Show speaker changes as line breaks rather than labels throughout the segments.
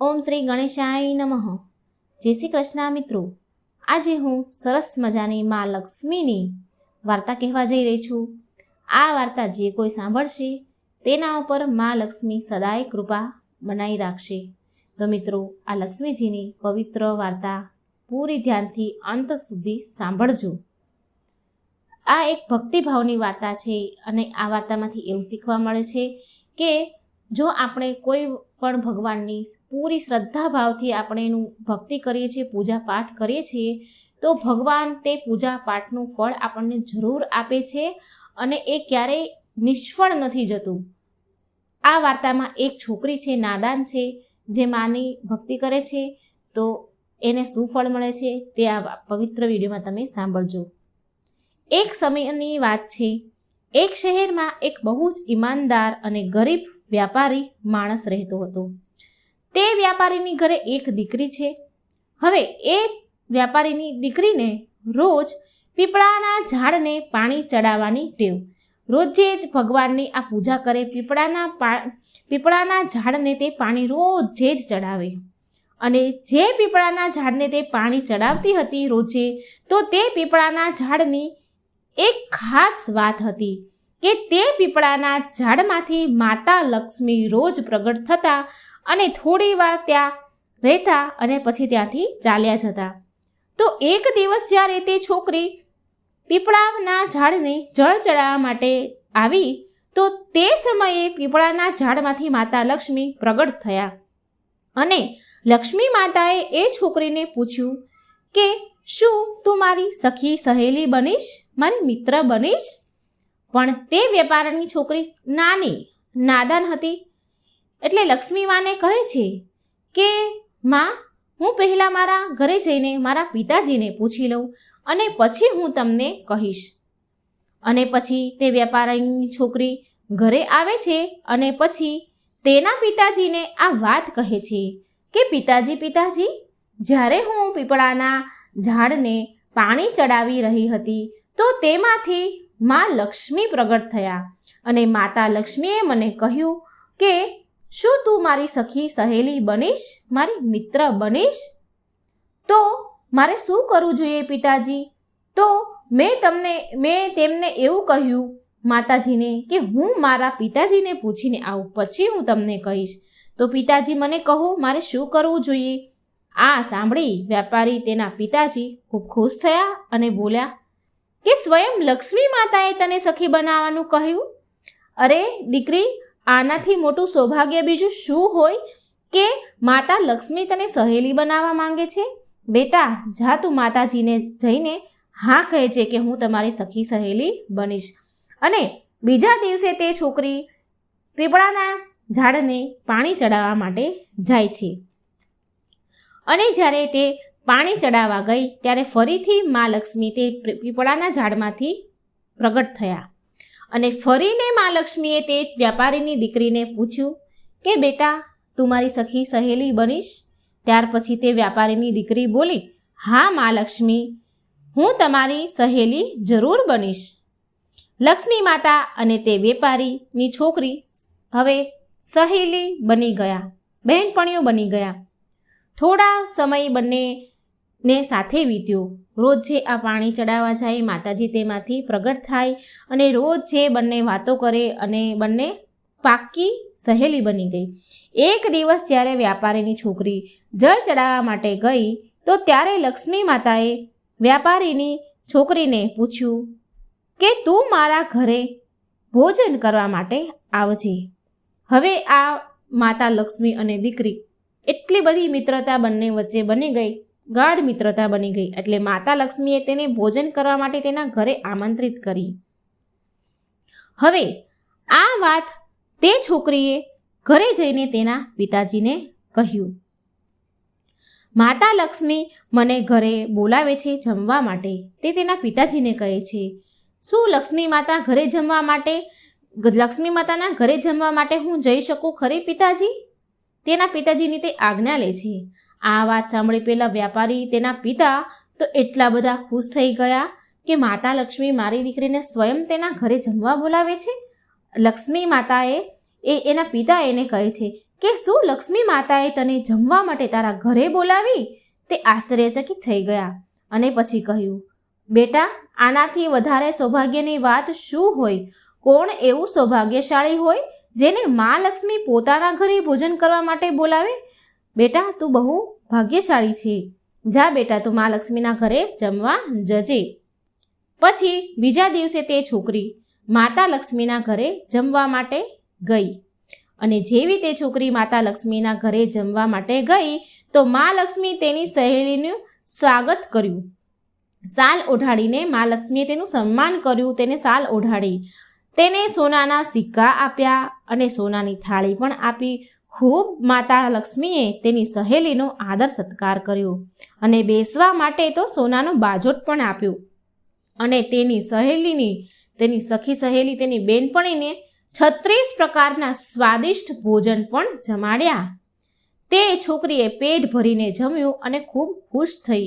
ઓમ શ્રી ગણેશાય નમઃ. જય શ્રી કૃષ્ણ મિત્રો. આજે હું સરસ મજાની માં લક્ષ્મીની વાર્તા કહેવા જઈ રહી છું. આ વાર્તા જે કોઈ સાંભળશે તેના ઉપર માં લક્ષ્મી સદાય કૃપા બનાવી રાખશે. તો મિત્રો, આ લક્ષ્મીજીની પવિત્ર વાર્તા પૂરી ધ્યાનથી અંત સુધી સાંભળજો. આ એક ભક્તિભાવની વાર્તા છે અને આ વાર્તામાંથી એવું શીખવા મળે છે કે જો આપણે કોઈ પણ ભગવાનની પૂરી શ્રદ્ધા ભાવથી આપણે એનું ભક્તિ કરીએ છીએ, પૂજા પાઠ કરીએ છીએ, તો ભગવાન તે પૂજા પાઠનું ફળ આપણને જરૂર આપે છે અને એ ક્યારેય નિષ્ફળ નથી જતું. આ વાર્તામાં એક છોકરી છે, નાદાન છે, જે માની ભક્તિ કરે છે, તો એને શું ફળ મળે છે તે આ પવિત્ર વિડીયોમાં તમે સાંભળજો. એક સમયની વાત છે. એક શહેરમાં એક બહુ જ ઈમાનદાર અને ગરીબ વ્યાપારી માણસ રહેતો હતો. તે વ્યાપારીની ઘરે એક દીકરી છે. હવે એ વ્યાપારીની દીકરીને રોજ પીપળાના ઝાડને પાણી ચડાવવાની ટેવ. રોજે જ ભગવાનની આ પૂજા કરે, પીપળાના ઝાડને તે પાણી રોજે જ ચડાવે. અને જે પીપળાના ઝાડને તે પાણી ચડાવતી હતી રોજે, તો તે પીપળાના ઝાડની એક ખાસ વાત હતી કે તે પીપળાના ઝાડમાંથી માતા લક્ષ્મી રોજ પ્રગટ થતા અને થોડી વાર ત્યાં રહેતા અને પછી ત્યાંથી ચાલ્યા જતા. તો એક દિવસ જ્યારે તે છોકરી પીપળાના ઝાડને જળ ચડાવવા માટે આવી, તો તે સમયે પીપળાના ઝાડમાંથી માતા લક્ષ્મી પ્રગટ થયા અને લક્ષ્મી માતાએ એ છોકરીને પૂછ્યું કે શું તું મારી સખી સહેલી બનીશ, મારી મિત્ર બનીશ? પણ તે વેપારની છોકરી નાદાન હતી. એટલે લક્ષ્મી માને કહે છે કે માં, હું પહેલાં મારા ઘરે જઈને મારા પિતાજીને પૂછી લઉં અને પછી હું તમને કહીશ. અને પછી તે વેપારીની છોકરી ઘરે આવે છે અને પછી તેના પિતાજીને આ વાત કહે છે કે પિતાજી, જ્યારે હું પીપળાના ઝાડને પાણી ચડાવી રહી હતી, તો તેમાંથી માં લક્ષ્મી પ્રગટ થયા અને માતા લક્ષ્મીએ મને કહ્યું કે શું તું મારી સખી સહેલી બનીશ, મારી મિત્ર બનીશ? તો મારે શું કરવું જોઈએ પિતાજી? તો મેં તેમને એવું કહ્યું માતાજીને કે હું મારા પિતાજીને પૂછીને આવું, પછી હું તમને કહીશ. તો પિતાજી મને કહો મારે શું કરવું જોઈએ? આ સાંભળી વ્યાપારી તેના પિતાજી ખૂબ ખુશ થયા અને બોલ્યા કે સ્વયં લક્ષ્મી માતાએ તને સખી બનાવવાનું કહ્યું? અરે દીકરી, આનાથી મોટું સૌભાગ્ય બીજું શું હોય કે માતા લક્ષ્મી તને સહેલી બનાવવા માંગે છે? બેટા, જા તું માતાજીને જઈને હા કહે છે કે હું તમારી સખી સહેલી બનીશ. અને બીજા દિવસે તે છોકરી પીપળાના ઝાડને પાણી ચડાવવા માટે જાય છે. અને જ્યારે તે પાણી ચડાવવા ગઈ ત્યારે ફરીથી મા લક્ષ્મી તે પીપળાના ઝાડમાંથી પ્રગટ થયા અને ફરીને મા લક્ષ્મીએ તે વ્યાપારીની દીકરીને પૂછ્યું કે બેટા, તું મારી સખી સહેલી બનીશ? ત્યાર પછી તે વ્યાપારીની દીકરી બોલી, હા મા લક્ષ્મી, હું તમારી સહેલી જરૂર બનીશ. લક્ષ્મી માતા અને તે વેપારીની છોકરી હવે સહેલી બની ગયા, બહેનપણીઓ બની ગયા. થોડા સમય બંનેને સાથે વીત્યો. રોજ જે આ પાણી ચડાવવા જાય, માતાજી તેમાંથી પ્રગટ થાય અને રોજ જે બંને વાતો કરે અને બંને પાક્કી સહેલી બની ગઈ. એક દિવસ જ્યારે વ્યાપારીની છોકરી જળ ચડાવવા માટે ગઈ, તો ત્યારે લક્ષ્મી માતાએ વ્યાપારીની છોકરીને પૂછ્યું કે તું મારા ઘરે ભોજન કરવા માટે આવજે. હવે આ માતા લક્ષ્મી અને દીકરી એટલી બધી મિત્રતા બંને વચ્ચે બની ગઈ, ગાઢ મિત્રતા બની ગઈ. એટલે માતા લક્ષ્મીએ તેને ભોજન કરવા માટે તેના ઘરે આમંત્રિત કરી. હવે આ વાત તે છોકરીએ ઘરે જઈને તેના પિતાજીને કહ્યું. માતા લક્ષ્મી મને ઘરે બોલાવે છે જમવા માટે, તે તેના પિતાજીને કહે છે. શું લક્ષ્મી માતા ઘરે જમવા માટે, લક્ષ્મી માતાના ઘરે જમવા માટે હું જઈ શકું ખરી પિતાજી? તેના પિતાજીની તે આજ્ઞા લે છે. આ વાત સાંભળી પેલા વ્યાપારી, તેના પિતા તો એટલા બધા ખુશ થઈ ગયા કે માતા લક્ષ્મી મારી દીકરીને સ્વયં તેના ઘરે જમવા બોલાવે છે. લક્ષ્મી માતાએ એના પિતા એને કહે છે કે શું લક્ષ્મી માતાએ તને જમવા માટે તારા ઘરે બોલાવી? તે આશ્ચર્યચકિત થઈ ગયા અને પછી કહ્યું, બેટા, આનાથી વધારે સૌભાગ્યની વાત શું હોય? કોણ એવું સૌભાગ્યશાળી હોય જેને મા લક્ષ્મી પોતાના ઘરે ભોજન કરવા માટે બોલાવે? બેટા, તું બહુ ભાગ્યશાળી છે. જા બેટા, તું મા લક્ષ્મીના ઘરે જમવા જજે. પછી બીજા દિવસે તે છોકરી માતા લક્ષ્મીના ઘરે જમવા માટે ગઈ અને જેવી તે છોકરી માતા લક્ષ્મીના ઘરે જમવા માટે ગઈ તો મા લક્ષ્મી તેની સહેલીનું સ્વાગત કર્યું. શાલ ઓઢાડીને મા લક્ષ્મીએ તેનું સન્માન કર્યું. તેને શાલ ઓઢાડી, તેને સોનાના સિક્કા આપ્યા અને સોનાની થાળી પણ આપી. ખૂબ માતા લક્ષ્મીએ તેની સહેલીનો આદર સત્કાર કર્યો અને બેસવા માટે તો સોનાનો બાજોટ પણ આપ્યો અને તેની સહેલીની, તેની સખી સહેલી, તેની બેનપણીને 36 પ્રકારના સ્વાદિષ્ટ ભોજન પણ જમાડ્યા. તે છોકરીએ પેટ ભરીને જમ્યું અને ખૂબ ખુશ થઈ,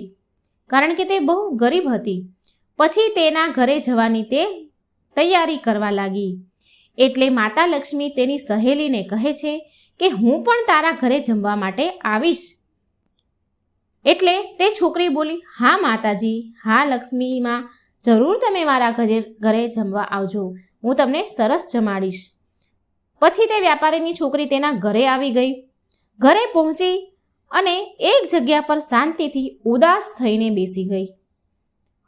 કારણ કે તે બહુ ગરીબ હતી. પછી તેના ઘરે જવાની તે તૈયારી કરવા લાગી. એટલે માતા લક્ષ્મી તેની સહેલીને કહે છે કે હું પણ તારા ઘરે જમવા માટે આવીશ. એટલે તે છોકરી બોલી, હા માતાજી, હા લક્ષ્મીમાં, જરૂર તમે મારા ઘરે જમવા આવજો, હું તમને સરસ જમાડીશ. પછી તે વ્યાપારીની છોકરી તેના ઘરે આવી ગઈ. ઘરે પહોંચી અને એક જગ્યા પર શાંતિથી ઉદાસ થઈને બેસી ગઈ.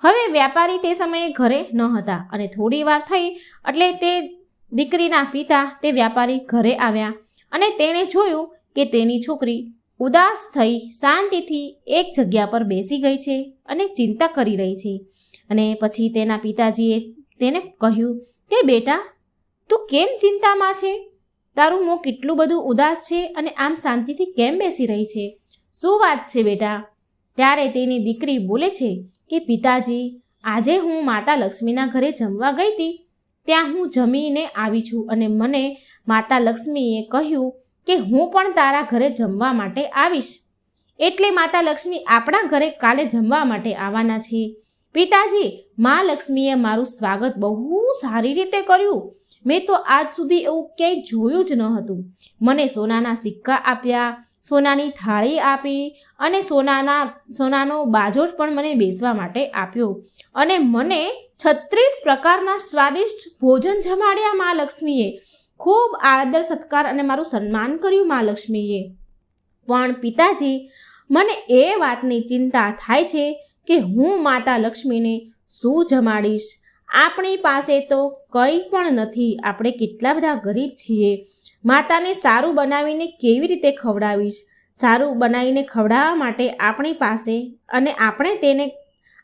હવે વ્યાપારી તે સમયે ઘરે ન હતા અને થોડી વાર થઈ એટલે તે દીકરીના પિતા તે વ્યાપારી ઘરે આવ્યા અને તેણે જોયું કે તેની છોકરી ઉદાસ થઈ શાંતિથી એક જગ્યા પર બેસી ગઈ છે અને ચિંતા કરી રહી છે. અને પછી તેના પિતાજીએ તેને કહ્યું કે બેટા, તું કેમ ચિંતામાં છે? તારું મોં કેટલું બધું ઉદાસ છે અને આમ શાંતિથી કેમ બેસી રહી છે? શું વાત છે બેટા? ત્યારે તેની દીકરી બોલે છે કે પિતાજી, આજે હું માતા લક્ષ્મીના ઘરે જમવા ગઈ હતી. ત્યાં હું જમીને આવી છું અને મને માતા લક્ષ્મીએ કહ્યું કે હું પણ તારા ઘરે જમવા માટે આવીશ. એટલે માતા લક્ષ્મી આપણા ઘરે કાલે જમવા માટે આવવાના છે. પિતાજી, મા લક્ષ્મીએ મારું સ્વાગત બહુ સારી રીતે કર્યું. મેં તો આજ સુધી એવું ક્યાંય જોયું જ ન હતું. મને સોનાના સિક્કા આપ્યા, સોનાની થાળી આપી અને સોનાનો બાજોટ પણ મને બેસવા માટે આપ્યો અને મને 36 પ્રકારના સ્વાદિષ્ટ ભોજન જમાડ્યા મા લક્ષ્મીએ. ખૂબ આદર સત્કાર અને મારું સન્માન કર્યું મા લક્ષ્મીએ. પણ પિતાજી, મને એ વાતની ચિંતા થાય છે કે હું માતા લક્ષ્મીને શું જમાડીશ? આપણી પાસે તો કંઈ પણ નથી. આપણે કેટલા બધા ગરીબ છીએ. માતાને સારું બનાવીને કેવી રીતે ખવડાવીશ? સારું બનાવીને ખવડાવવા માટે આપણી પાસે અને આપણે તેને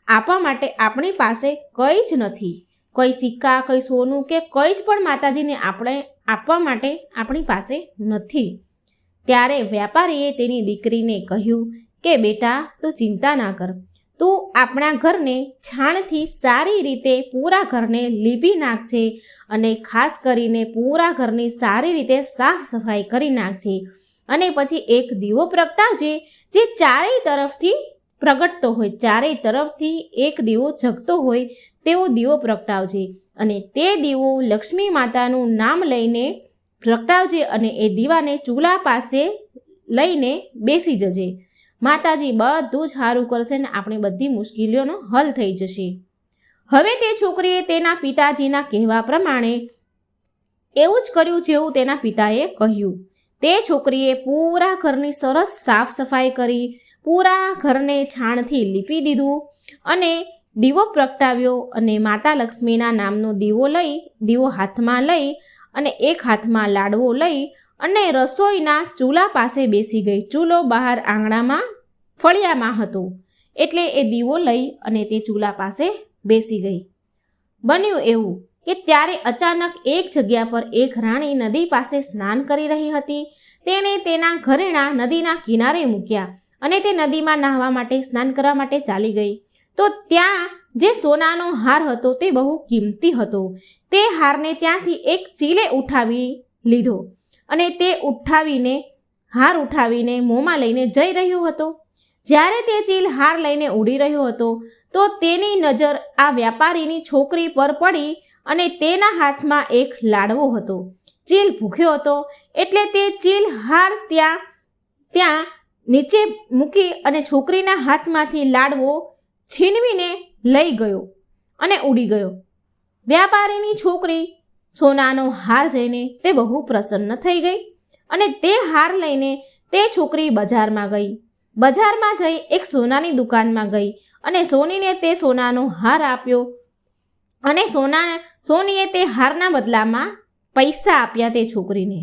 આપવા માટે આપણી પાસે કંઈ જ નથી. કોઈ સિક્કા, કોઈ સોનું કે કંઈ જ પણ માતાજીને આપણે આપવા માટે આપણી પાસે નથી. ત્યારે વ્યાપારીએ તેની દીકરીને કહ્યું કે બેટા, તું ચિંતા ના કર. તું આપણા ઘરને છાણથી સારી રીતે પૂરા ઘરને લીપી નાખજે અને ખાસ કરીને પૂરા ઘરની સારી રીતે સાફ સફાઈ કરી નાખજે અને પછી એક દીવો પ્રગટાવજે જે ચારેય તરફથી પ્રગટતો હોય, ચારેય તરફથી એક દીવો જગતો હોય તેવો દીવો પ્રગટાવજે અને તે દીવો લક્ષ્મી માતાનું નામ લઈને પ્રગટાવજે અને એ દીવાને ચૂલા પાસે લઈને બેસી જજે. માતાજી બધું જ સારું કરશે ને આપણી બધી મુશ્કેલીઓનો હલ થઈ જશે. હવે તે છોકરીએ તેના પિતાજીના કહેવા પ્રમાણે એવું જ કર્યું જેવું તેના પિતાએ કહ્યું. તે છોકરીએ પૂરા ઘરની સરસ સાફ સફાઈ કરી, પૂરા ઘરને છાણથી લીપી દીધું અને દીવો પ્રગટાવ્યો અને માતા લક્ષ્મીના નામનો દીવો હાથમાં લઈ અને એક હાથમાં લાડવો લઈ અને રસોઈના ચૂલા પાસે બેસી ગઈ. ચૂલો બહાર આંગણામાં ફળિયામાં હતો એટલે એ દીવો લઈ અને તે ચૂલા પાસે બેસી ગઈ. બન્યું એવું કે ત્યારે અચાનક એક જગ્યા પર એક રાણી નદી પાસે સ્નાન કરી રહી હતી. તેણે તેના ઘરેણાં નદીના કિનારે મૂક્યા અને તે નદીમાં નહાવા માટે, સ્નાન કરવા માટે ચાલી ગઈ. તો ત્યાં જે સોનાનો હાર હતો તે બહુ કિંમતી હતો. તે હારને ત્યાંથી એક ચીલે ઉઠાવી લીધો અને તે હાર ઉઠાવીને મોંમાં લઈને જઈ રહ્યો હતો. જ્યારે તે ચીલ હાર લઈને ઉડી રહ્યો હતો તો તેની નજર આ વ્યાપારીની છોકરી પર પડી અને તેના હાથમાં એક લાડવો હતો. ચીલ ભૂખ્યો હતો એટલે તે ચીલ હાર ત્યાં નીચે મૂકી અને છોકરીના હાથમાંથી લાડવો છીનવીને લઈ ગયો અને ઉડી ગયો. વ્યાપારીની છોકરી સોનાનો હાર જોઈને તે બહુ પ્રસન્ન થઈ ગઈ અને તે હાર લઈને તે છોકરી બજારમાં ગઈ. બજારમાં જઈ એક સોનાની દુકાનમાં ગઈ અને સોનીને તે સોનાનો હાર આપ્યો અને સોનીએ તે હારના બદલામાં પૈસા આપ્યા તે છોકરીને.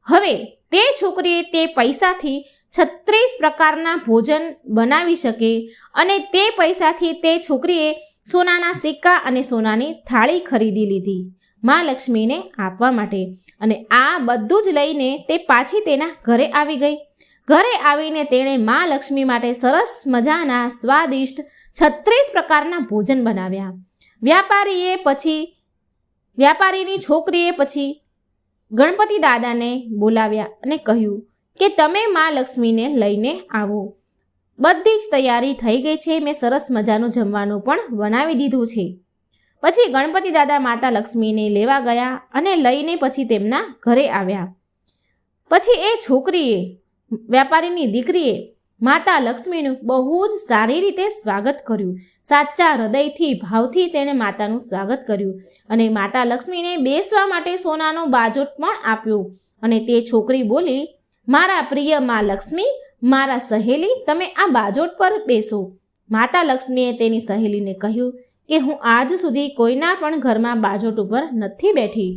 હવે તે છોકરીએ તે પૈસાથી 36 પ્રકારના ભોજન બનાવી શકે અને તે પૈસાથી તે છોકરીએ સોનાના સિક્કા અને સોનાની થાળી ખરીદી લીધી મા લક્ષ્મીને આપવા માટે. અને આ બધું જ લઈને તે પાછી તેના ઘરે આવી ગઈ. ઘરે આવીને તેણે મા લક્ષ્મી માટે સરસ મજાના સ્વાદિષ્ટ 36 પ્રકારના ભોજન બનાવ્યા. વ્યાપારીની છોકરીએ પછી ગણપતિ દાદાને બોલાવ્યા અને કહ્યું કે તમે મા લક્ષ્મીને લઈને આવો. બધી જ તૈયારી થઈ ગઈ છે, મેં સરસ મજાનું જમવાનું પણ બનાવી દીધું છે. પછી ગણપતિ દાદા માતા લક્ષ્મીને લેવા ગયા અને લઈને પછી તેમના ઘરે આવ્યા. પછી એ છોકરીએ, વ્યાપારીની દીકરીએ માતા લક્ષ્મીનું બહુ જ સારી રીતે સ્વાગત કર્યું. સાચા હૃદયથી ભાવથી તેણે માતાનું સ્વાગત કર્યું અને માતા લક્ષ્મીને બેસવા માટે સોનાનો બાજોટ પણ આપ્યો. અને તે છોકરી બોલી, મારા પ્રિય મા લક્ષ્મી, મારા સહેલી, તમે આ બાજોટ પર બેસો. માતા લક્ષ્મીએ તેની સહેલીને કહ્યું કે હું આજ સુધી કોઈના પણ ઘરમાં બાજોટ ઉપર નથી બેઠી.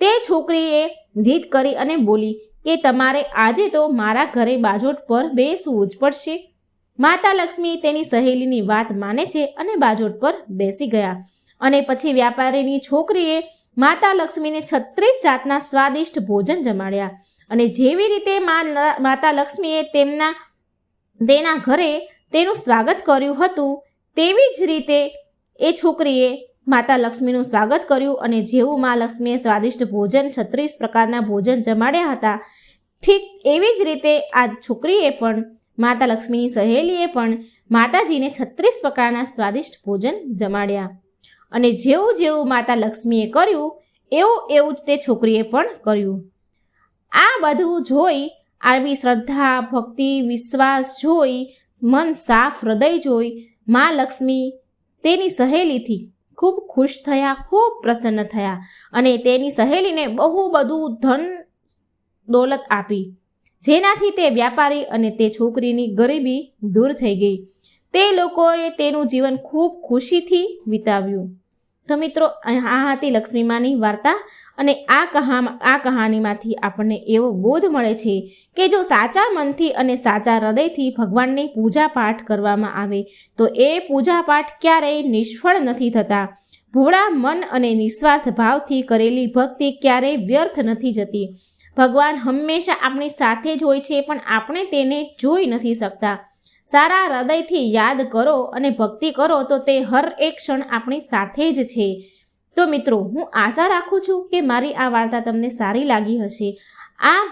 તે છોકરીએ જીદ કરી અને બોલી કે તમારે આજે તો મારા ઘરે બાજોટ પર બેસવું જ પડશે. માતા લક્ષ્મી તેની સહેલીની વાત માને છે અને બાજોટ પર બેસી ગયા. અને પછી વ્યાપારીની છોકરીએ માતા લક્ષ્મીને 36 જાતના સ્વાદિષ્ટ ભોજન જમાડ્યા. અને જેવી રીતે માતા લક્ષ્મીએ તેના ઘરે તેનું સ્વાગત કર્યું હતું તેવી જ રીતે એ છોકરીએ માતા લક્ષ્મીનું સ્વાગત કર્યું. અને જેવું મા લક્ષ્મીએ સ્વાદિષ્ટ ભોજન 36 પ્રકારના ભોજન જમાડ્યા હતા, ઠીક એવી જ રીતે આ છોકરીએ પણ, માતા લક્ષ્મીની સહેલીએ પણ માતાજીને 36 પ્રકારના સ્વાદિષ્ટ ભોજન જમાડ્યા. અને જેવું માતા લક્ષ્મીએ કર્યું એવું જ તે છોકરીએ પણ કર્યું. આ બધું જોઈ, આવી શ્રદ્ધા, ભક્તિ, વિશ્વાસ જોઈ, મન સાફ હૃદય જોઈ મા લક્ષ્મી તેની સહેલીથી ખૂબ ખુશ થયા, ખૂબ પ્રસન્ન થયા અને તેની સહેલીને બહુ બધું ધન દોલત આપી, જેનાથી તે વ્યાપારી અને તે છોકરીની ગરીબી દૂર થઈ ગઈ. તે લોકોએ તેનું જીવન ખૂબ ખુશીથી વિતાવ્યું. તો મિત્રો, આ હતી લક્ષ્મીમાની વાર્તા. અને આ કહાનીમાંથી આપણને એવો બોધ મળે છે કે જો સાચા મનથી અને સાચા હૃદયથી ભગવાનની પૂજા પાઠ કરવામાં આવે તો એ પૂજા પાઠ ક્યારેય નિષ્ફળ નથી થતા. ભોળા મન અને નિસ્વાર્થ ભાવથી કરેલી ભક્તિ ક્યારેય વ્યર્થ નથી જતી. ભગવાન હંમેશા આપણી સાથે જ હોય છે, પણ આપણે તેને જોઈ નથી શકતા. સારા હૃદયથી યાદ કરો અને ભક્તિ કરો તો તે હર એક ક્ષણ આપણી સાથે જ છે. તો મિત્રો, હું આશા રાખું છું કે મારી આ વાર્તા તમને સારી લાગી હશે. આ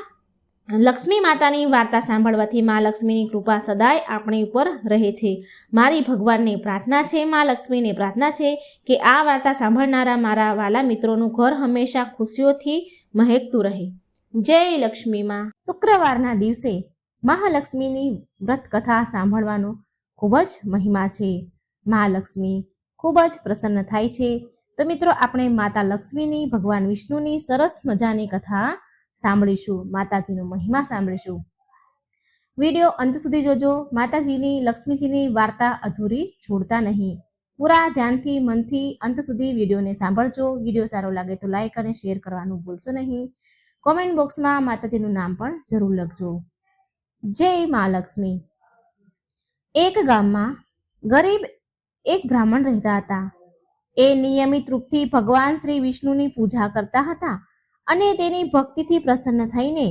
લક્ષ્મી માતાની વાર્તા સાંભળવાથી મા લક્ષ્મીની કૃપા સદાય આપણી ઉપર રહે છે. મારી ભગવાનને પ્રાર્થના છે, મા લક્ષ્મીને પ્રાર્થના છે કે આ વાર્તા સાંભળનારા મારા વાલા મિત્રોનું ઘર હંમેશા ખુશીઓથી મહેકતું રહે. જય લક્ષ્મી માં. શુક્રવારના દિવસે મહાલક્ષ્મીની વ્રત કથા સાંભળવાનો ખૂબ જ મહિમા છે. મહાલક્ષ્મી ખૂબ જ પ્રસન્ન થાય છે. તો મિત્રો, આપણે માતા લક્ષ્મીની, ભગવાન વિષ્ણુની સરસ મજાની કથા સાંભળીશું, માતાજીનો મહિમા સાંભળીશું. વિડીયો અંત સુધી જોજો. માતાજીની, લક્ષ્મીજીની વાર્તા અધૂરી છોડતા નહીં. પૂરા ધ્યાનથી, મનથી અંત સુધી વિડીયોને સાંભળજો. વિડીયો સારો લાગે તો લાઈક અને શેર કરવાનું ભૂલશો નહીં. કોમેન્ટ બોક્સમાં માતાજીનું નામ પણ જરૂર લખજો. જય મા લક્ષ્મી. એક ગામમાં ગરીબ એક બ્રાહ્મણ રહેતા હતા. એ નિયમિત રૂપથી ભગવાન શ્રી વિષ્ણુની પૂજા કરતા હતા અને તેની ભક્તિથી પ્રસન્ન થઈને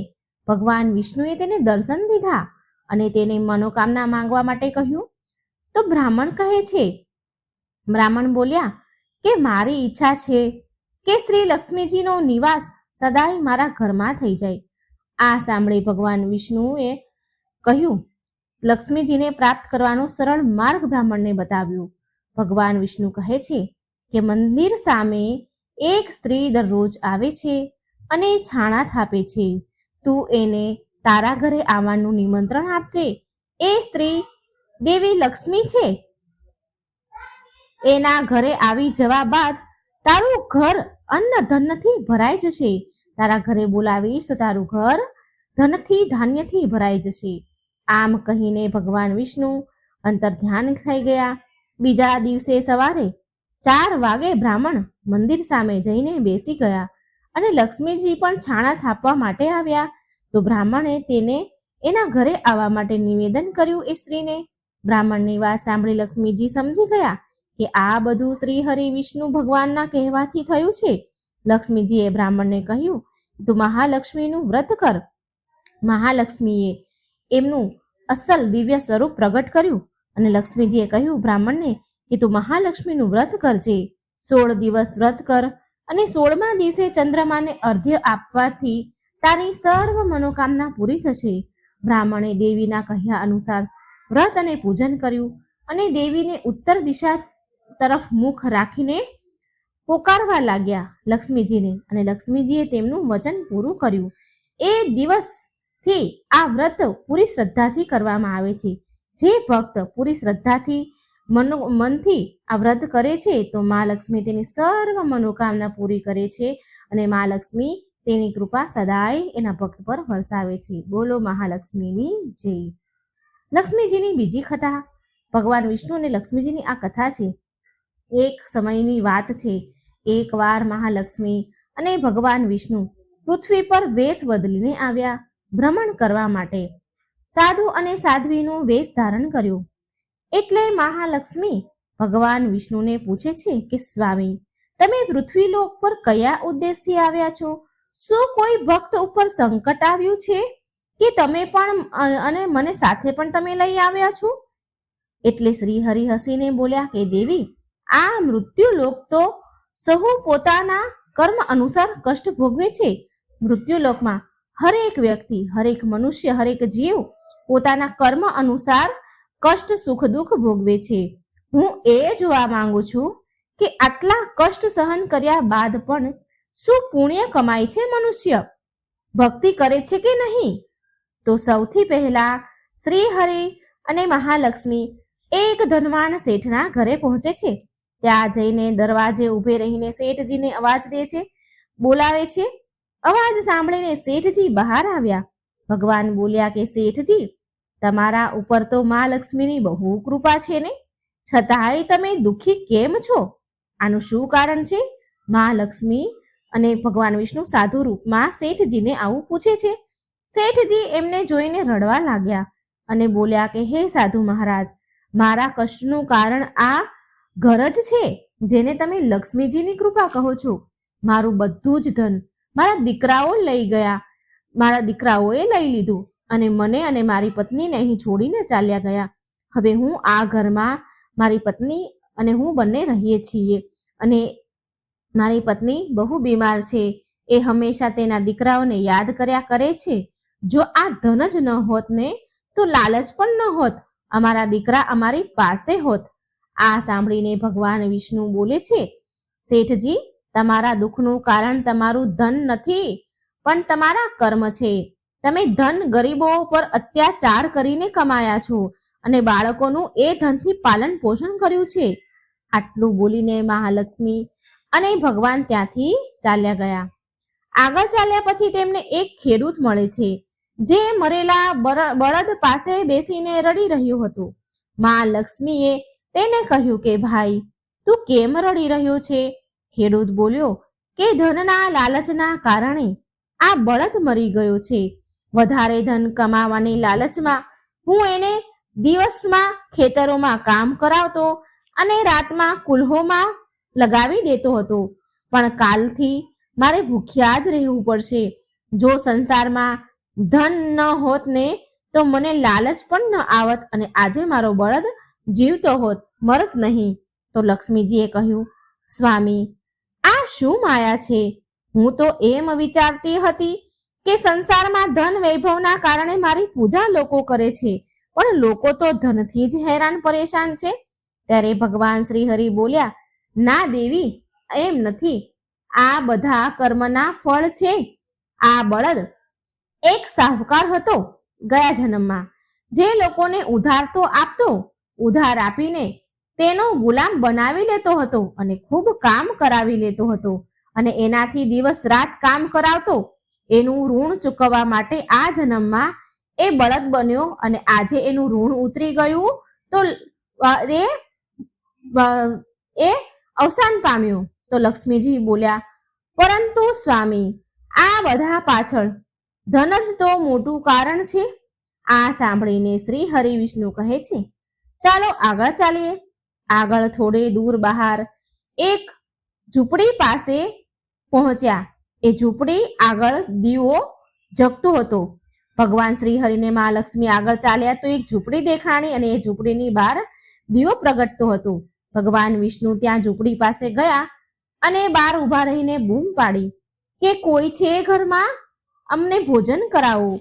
ભગવાન વિષ્ણુએ તેને દર્શન દીધા અને તેને મનોકામના માંગવા માટે કહ્યું. તો બ્રાહ્મણ કહે છે, બ્રાહ્મણ બોલ્યા કે મારી ઈચ્છા છે કે શ્રી લક્ષ્મીજીનો નિવાસ સદાય મારા ઘરમાં થઈ જાય. આ સાંભળી ભગવાન વિષ્ણુએ કહ્યું, લક્ષ્મીજીને પ્રાપ્ત કરવાનો સરળ માર્ગ બ્રાહ્મણને બતાવ્યો. ભગવાન વિષ્ણુ કહે છે કે મંદિર સામે એક સ્ત્રી દરરોજ આવે છે અને છાણા થાપે છે. તું એને તારા ઘરે આવવાનું નિમંત્રણ આપજે. એ સ્ત્રી દેવી લક્ષ્મી છે. એના ઘરે આવી જવા બાદ તારું ઘર અન્ન ધનથી ભરાઈ જશે. તારા ઘરે બોલાવીશ તો તારું ઘર ધનથી ધાન્યથી ભરાઈ જશે. આમ કહીને ભગવાન વિષ્ણુ અંતર ધ્યાન થઈ ગયા. બીજા દિવસે સવારે 4 વાગે બ્રાહ્મણ મંદિર સામે જઈને બેસી ગયા અને લક્ષ્મીજી પણ છાણા થાપવા માટે આવ્યા. તો બ્રાહ્મણે તેને એના ઘરે આવવા માટે નિવેદન કર્યું. એ સ્ત્રીને બ્રાહ્મણની વાત સાંભળી લક્ષ્મીજી સમજી ગયા કે આ બધું શ્રી હરિ વિષ્ણુ ભગવાનના કહેવાથી થયું છે. લક્ષ્મીજીએ બ્રાહ્મણને કહ્યું, તું મહાલક્ષ્મીનું વ્રત કર. મહાલક્ષ્મીએ એમનું અસલ દિવ્ય સ્વરૂપ પ્રગટ કર્યું અને લક્ષ્મીજીએ કહ્યું બ્રાહ્મણને કે તું મહાલક્ષ્મીનું વ્રત કરજે. 16 દિવસ વ્રત કર અને 16મા દિવસે ચંદ્રમાને અર્ઘ્ય આપવાથી તારી સર્વ મનોકામના પૂરી થશે. બ્રાહ્મણે દેવીના કહ્યા અનુસાર વ્રત અને પૂજન કર્યું અને દેવીને ઉત્તર દિશા તરફ મુખ રાખીને પોકારવા લાગ્યા લક્ષ્મીજીને, અને લક્ષ્મીજીએ તેમનું વચન પૂરું કર્યું. એ દિવસથી આ વ્રત પૂરી શ્રદ્ધાથી કરવામાં આવે છે. જે ભક્ત પૂરી શ્રદ્ધાથી મનથી આ વ્રત કરે છે તો મા લક્ષ્મી તેની સર્વ મનોકામના પૂરી કરે છે અને મા લક્ષ્મી તેની કૃપા સદાય એના ભક્ત પર વરસાવે છે. બોલો મહાલક્ષ્મીની જય. લક્ષ્મીજીની બીજી કથા. ભગવાન વિષ્ણુ અને લક્ષ્મીજીની આ કથા છે. એક સમયની વાત છે. એકવાર મહાલક્ષ્મી અને ભગવાન વિષ્ણુ પૃથ્વી પર વેશ બદલીને આવ્યા ભ્રમણ કરવા માટે. સાધુ અને સાધ્વીનું વેશ ધારણ કર્યું. એટલે મહાલક્ષ્મી ભગવાન વિષ્ણુને પૂછે છે કે સ્વામી, તમે પૃથ્વીલોક પર કયા ઉદ્દેશથી આવ્યા છો? શું કોઈ ભક્ત ઉપર સંકટ આવ્યું છે કે તમે પણ અને મને સાથે પણ તમે લઈ આવ્યા છો? એટલે શ્રી હરિ હસીને બોલ્યા કે દેવી, આ મૃત્યુલોક તો સહુ પોતાના કર્મ અનુસાર કષ્ટ ભોગવે છે. મૃત્યુલોકમાં હરેક વ્યક્તિ, હરેક મનુષ્ય, હરેક જીવ પોતાના કર્મ અનુસાર કષ્ટ, સુખ, દુઃખ ભોગવે છે. હું એ જોવા માંગુ છું કે આટલા કષ્ટ સહન કર્યા બાદ પણ શું પુણ્ય કમાય છે મનુષ્ય? ભક્તિ કરે છે કે નહીં? તો સૌથી પહેલા શ્રી હરિ અને મહાલક્ષ્મી એક ધનવાન શેઠના ઘરે પહોંચે છે. ત્યાં જઈને દરવાજે ઊભે રહીને શેઠજીને અવાજ દે છે, બોલાવે છે. અવાજ સાંભળીને શેઠજી બહાર આવ્યા. ભગવાન બોલ્યા કે શેઠજી, તમારા ઉપર તો મહાલક્ષ્મીની બહુ કૃપા છે ને, છતાંય તમે દુઃખી કેમ છો? આનું શું કારણ છે? મહાલક્ષ્મી અને ભગવાન વિષ્ણુ સાધુ રૂપમાં શેઠજીને આવું પૂછે છે. શેઠજી એમને જોઈને રડવા લાગ્યા અને બોલ્યા કે હે સાધુ મહારાજ, મારા કષ્ટનું કારણ આ ઘર જ છે જેને તમે લક્ષ્મીજીની કૃપા કહો છો. મારું બધું જ ધન મારા દીકરાઓ લઈ ગયા. મારા દીકરાઓએ લઈ લીધું અને મને અને મારી પત્નીને અહીં છોડીને ચાલ્યા ગયા. હવે હું આ ઘરમાં મારી પત્ની અને હું બંને રહીએ છીએ અને મારી પત્ની બહુ બીમાર છે. એ હંમેશા તેના દીકરાઓને યાદ કર્યા કરે છે. જો આ ધન જ ન હોત ને તો લાલચ પણ ન હોત, અમારા દીકરા અમારી પાસે હોત. આ સાંભળીને ભગવાન વિષ્ણુ બોલે છે, શેઠજી, તમારા દુઃખનું કારણ તમારું ધન નથી પણ તમારા કર્મ છે. તમે ધન ગરીબો પર અત્યાચાર કરીને કમાયા છો અને બાળકોનું એ ધનથી પાલન પોષણ કર્યું છે. આટલું બોલીને મહાલક્ષ્મી અને ભગવાન ત્યાંથી ચાલ્યા ગયા. આગળ ચાલ્યા પછી તેમને એક ખેડૂત મળે છે જે મરેલા બળદ પાસે બેસીને રડી રહ્યું હતું. મહાલક્ષ્મીએ તેને કહ્યું કે ભાઈ, તું કેમ રડી રહ્યો છે? ખેડૂત બોલ્યો કે ધનના લાલચના કારણે આ બળદ મરી ગયો છે. વધારે ધન કમાવાની લાલચમાં હું એને દિવસમાં ખેતરોમાં કામ કરાવતો અને રાતમાં કુલ્હોમાં લગાવી દેતો હતો, પણ કાલથી મારે ભૂખ્યા જ રહેવું પડશે. જો સંસારમાં ધન ન હોત ને તો મને લાલચ પણ ન આવત અને આજે મારો બળદ જીવતો હોત, મરત નહીં. તો લક્ષ્મીજીએ કહ્યું, સ્વામી, આ શું માયા છે? હું તો એમ વિચારતી હતી કે સંસારમાં ધન વૈભવના કારણે મારી પૂજા લોકો કરે છે, પણ લોકો તો ધનથી જ હેરાન પરેશાન છે. ત્યારે ભગવાન શ્રી હરિ બોલ્યા, ના દેવી, એમ નથી. આ બધા કર્મના ફળ છે. આ બળદ એક સાહુકાર હતો ગયા જન્મમાં, જે લોકોને ઉધાર તો આપતો, ઉધાર આપીને તેનો ગુલામ બનાવી લેતો હતો અને ખૂબ કામ કરાવી લેતો હતો અને એનાથી દિવસ રાત કામ કરાવતો. એનું ઋણ ચૂકવવા માટે આ જન્મમાં એ બળદ બન્યો અને આજે એનું ઋણ ઉતરી ગયું તો એ અવસાન પામ્યું. તો લક્ષ્મીજી બોલ્યા, પરંતુ સ્વામી, આ બધા પાછળ ધન જ તો મોટું કારણ છે. આ સાંભળીને શ્રી હરિ વિષ્ણુ કહે છે, ચાલો આગળ ચાલીએ. આગળ થોડે દૂર બહાર એક ઝૂંપડી પાસે પહોંચ્યા. એ ઝૂંપડી આગળ દીવો જગતો હતો. ભગવાન શ્રી હરિને મહાલક્ષ્મી આગળ ચાલ્યા તો એક ઝૂંપડી દેખાણી અને એ ઝૂંપડીની બહાર દીવો પ્રગટતો હતો. ભગવાન વિષ્ણુ ત્યાં ઝૂંપડી પાસે ગયા અને બહાર ઊભા રહીને બૂમ પાડી કે કોઈ છે ઘરમાં, અમને ભોજન કરાવો.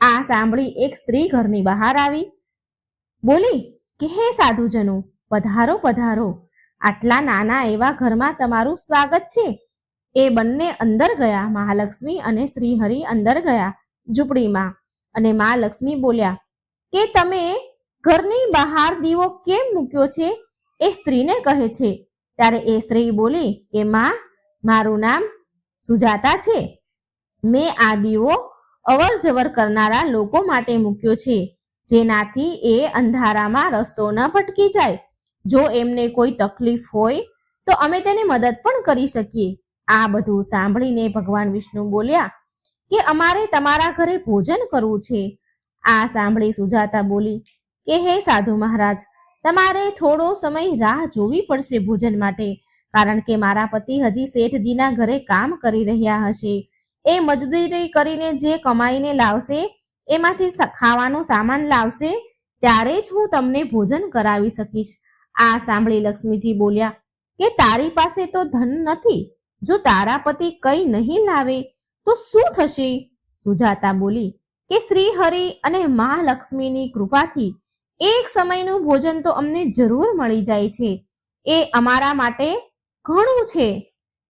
આ સાંભળી એક સ્ત્રી ઘરની બહાર આવી બોલી કે હે સાધુજનો, પધારો પધારો, આટલા નાના એવા ઘરમાં તમારું સ્વાગત છે. એ બંને અંદર ગયા. મહાલક્ષ્મી અને શ્રી હરિ અંદર ગયા ઝૂંપડીમાં અને મહાલક્ષ્મી બોલ્યા કે તમે ઘરની બહાર દીવો કેમ મૂક્યો છે? એ સ્ત્રીને કહે છે. ત્યારે એ સ્ત્રી બોલી કે માં, મારું નામ સુજાતા છે. મેં આ દીવો અવર જવર કરનારા લોકો માટે મૂક્યો છે, જેનાથી એ અંધારામાં રસ્તો ન ભટકી જાય. જો એમને કોઈ તકલીફ હોય તો અમે તેની મદદ પણ કરી શકીએ. આ બધું સાંભળીને ભગવાન વિષ્ણુ બોલ્યા કે અમારે તમારા ઘરે ભોજન કરવું છે. આ સાંભળી સુજાતા બોલી કે હે સાધુ મહારાજ, તમારે થોડો સમય રાહ જોવી પડશે ભોજન માટે, કારણ કે મારા પતિ હજી શેઠજીના ઘરે કામ કરી રહ્યા હશે. એ મજદૂરી કરીને જે કમાઈને લાવશે એમાંથી ખાવાનો સામાન લાવશે, ત્યારે જ હું તમને ભોજન કરાવી શકીશ. આ સાંભળી લક્ષ્મીજી બોલ્યા કે તારી પાસે તો ધન નથી, જો તારા પતિ કંઈ નહીં લાવે તો શું થશે? સુજાતા બોલી કે શ્રી હરિ અને મહાલક્ષ્મીની કૃપાથી એક સમયનું ભોજન તો અમને જરૂર મળી જાય છે. એ અમારા માટે ઘણું છે,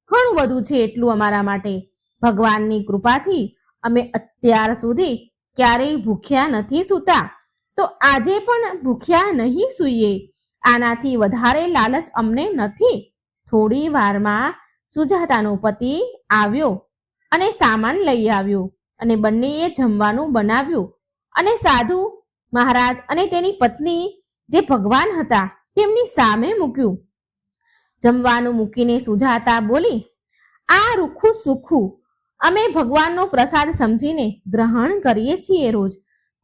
ઘણું બધું છે. એટલું અમારા માટે ભગવાનની કૃપાથી અમે અત્યાર સુધી ક્યારેય ભૂખ્યા નથી સૂતા, તો આજે પણ ભૂખ્યા નહીં સૂઈએ. આનાથી વધારે લાલચ અમને નથી. થોડી વારમાં સુજાતાનો પતિ આવ્યો અને સામાન લઈ આવ્યો અને બંનેએ જમવાનું બનાવ્યું અને સાધુ મહારાજ અને તેની પત્ની જે ભગવાન હતા તેમની સામે મૂક્યું. જમવાનું મૂકીને સુજાતા બોલી, આ રૂખું સુખું અમે ભગવાનનો પ્રસાદ સમજીને ગ્રહણ કરીએ છીએ રોજ.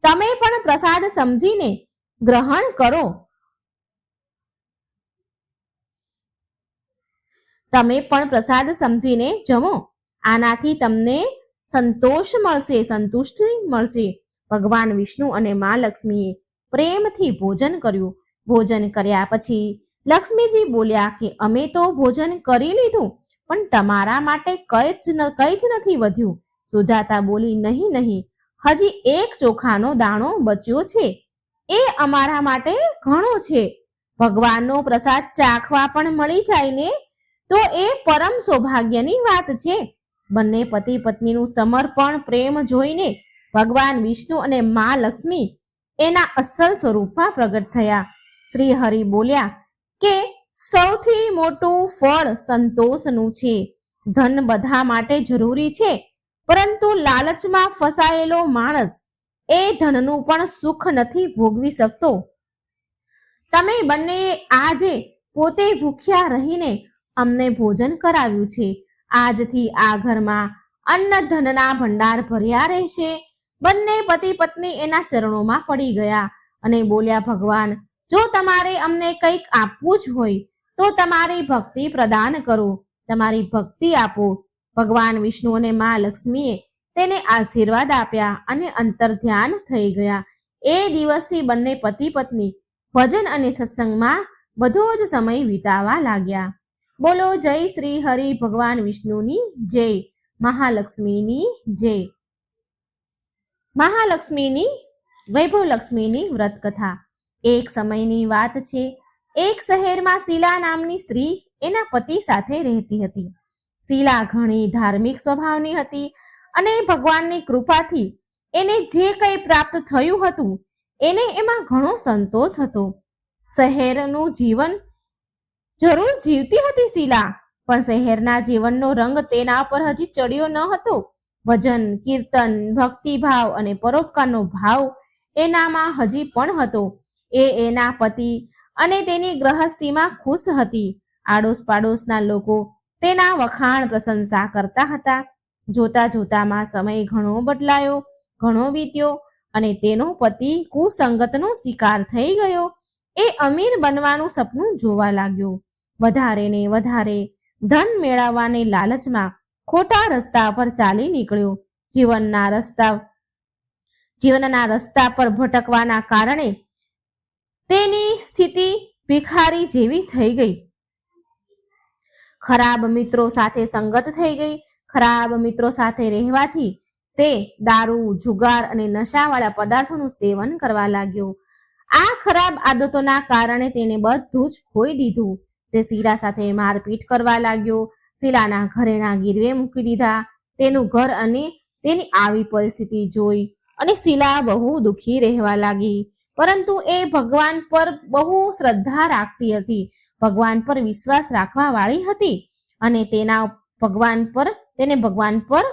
તમે પણ પ્રસાદ સમજીને ગ્રહણ કરો. તમે પણ પ્રસાદ સમજીને જમો. આનાથી તમને સંતોષ મળશે, સંતુષ્ટિ મળશે. ભગવાન વિષ્ણુ અને મા લક્ષ્મીએ પ્રેમથી ભોજન કર્યું. ભોજન કર્યા પછી લક્ષ્મીજી બોલ્યા કે અમે તો ભોજન કરી લીધું, પણ તમારા માટે કંઈ જ નથી વધ્યું. સુજાતા બોલી, નહીં નહીં, હજી એક ચોખાનો દાણો બચ્યો છે, એ અમારા માટે ઘણો છે. ભગવાનનો પ્રસાદ ચાખવા પણ મળી જાય ને તો એ પરમ સૌભાગ્યની વાત છે. બંને પતિ પત્નીનું સમર્પણ પ્રેમ જોઈને ભગવાન વિષ્ણુ અને મા લક્ષ્મી એના અસલ સ્વરૂપમાં પ્રગટ થયા. શ્રી હરિ બોલ્યા કે સૌથી મોટું ફળ સંતોષનું છે. ધન બધા માટે જરૂરી છે, પરંતુ લાલચમાં ફસાયેલો માણસ એ ધનનું પણ સુખ નથી ભોગવી શકતો. તમે બંને આજે પોતે ભૂખ્યા રહીને અમને ભોજન કરાવ્યું છે. આજથી આ ઘરમાં અન્ન ધનના ભંડાર ભર્યા રહેશે. બંને પતિ પત્ની એના ચરણોમાં પડી ગયા અને બોલ્યા, ભગવાન, જો તમારે અમને કંઈક આપવું જ હોય તો તમારી ભક્તિ પ્રદાન કરો, તમારી ભક્તિ આપો. ભગવાન વિષ્ણુ અને મા લક્ષ્મીએ તેને આશીર્વાદ આપ્યા અને અંતર ધ્યાન થઈ ગયા. એ દિવસથી બંને પતિ પત્ની ભજન અને સત્સંગમાં બધો જ સમય વિતાવા લાગ્યા. બોલો જય શ્રી હરિ ભગવાન વિષ્ણુની જય, મહાલક્ષ્મીની જય. મહાલક્ષ્મીની વૈભવલક્ષ્મીની વ્રત કથા. એક સમયની વાત છે. એક શહેરમાં શીલા નામની સ્ત્રી એના પતિ સાથે રહેતી હતી. શીલા ઘણી ધાર્મિક સ્વભાવની હતી અને ભગવાનની કૃપાથી એને જે કંઈ પ્રાપ્ત થયું હતું એને એમાં ઘણો સંતોષ હતો. શહેરનું જીવન જરૂર જીવતી હતી શીલા, પણ શહેરના જીવનનો રંગ તેના પર હજી ચડ્યો ન હતો. ભજન, કીર્તન, ભક્તિભાવ અને પરોપકારનો ભાવ એનામાં હજી પણ હતો. એ એના પતિ અને તેની ગૃહસ્થીમાં ખુશ હતી. આડોશ પાડોશના લોકો તેના વખાણ પ્રશંસા કરતા હતા. જોતા જોતામાં સમય ઘણો બદલાયો, ઘણો વીત્યો અને તેનો પતિ કુસંગતનો શિકાર થઈ ગયો. એ અમીર બનવાનું સપનું જોવા લાગ્યો. વધારે ને વધારે ધન મેળવવાની લાલચમાં ખોટા રસ્તા પર ચાલી નીકળ્યો. જીવનના રસ્તા પર ભટકવાના કારણે તેની સ્થિતિ ભિખારી જેવી થઈ ગઈ. ખરાબ મિત્રો સાથે સંગત થઈ ગઈ. ખરાબ મિત્રો સાથે રહેવાથી તે દારૂ, જુગાર અને નશાવાળા પદાર્થોનું સેવન કરવા લાગ્યો. આ ખરાબ આદતોના કારણે તેને બધું જ ખોઈ દીધું. તે શીલા સાથે મારપીટ કરવા લાગ્યો. શીલાના ઘરેણા ગીરવે મૂકી દીધા. તેનું ઘર અને તેની આવી પરિસ્થિતિ જોઈ અને શીલા બહુ દુઃખી રહેવા લાગી. પરંતુ એ ભગવાન પર બહુ શ્રદ્ધા રાખતી હતી, ભગવાન પર વિશ્વાસ રાખવા વાળી હતી અને તેને ભગવાન પર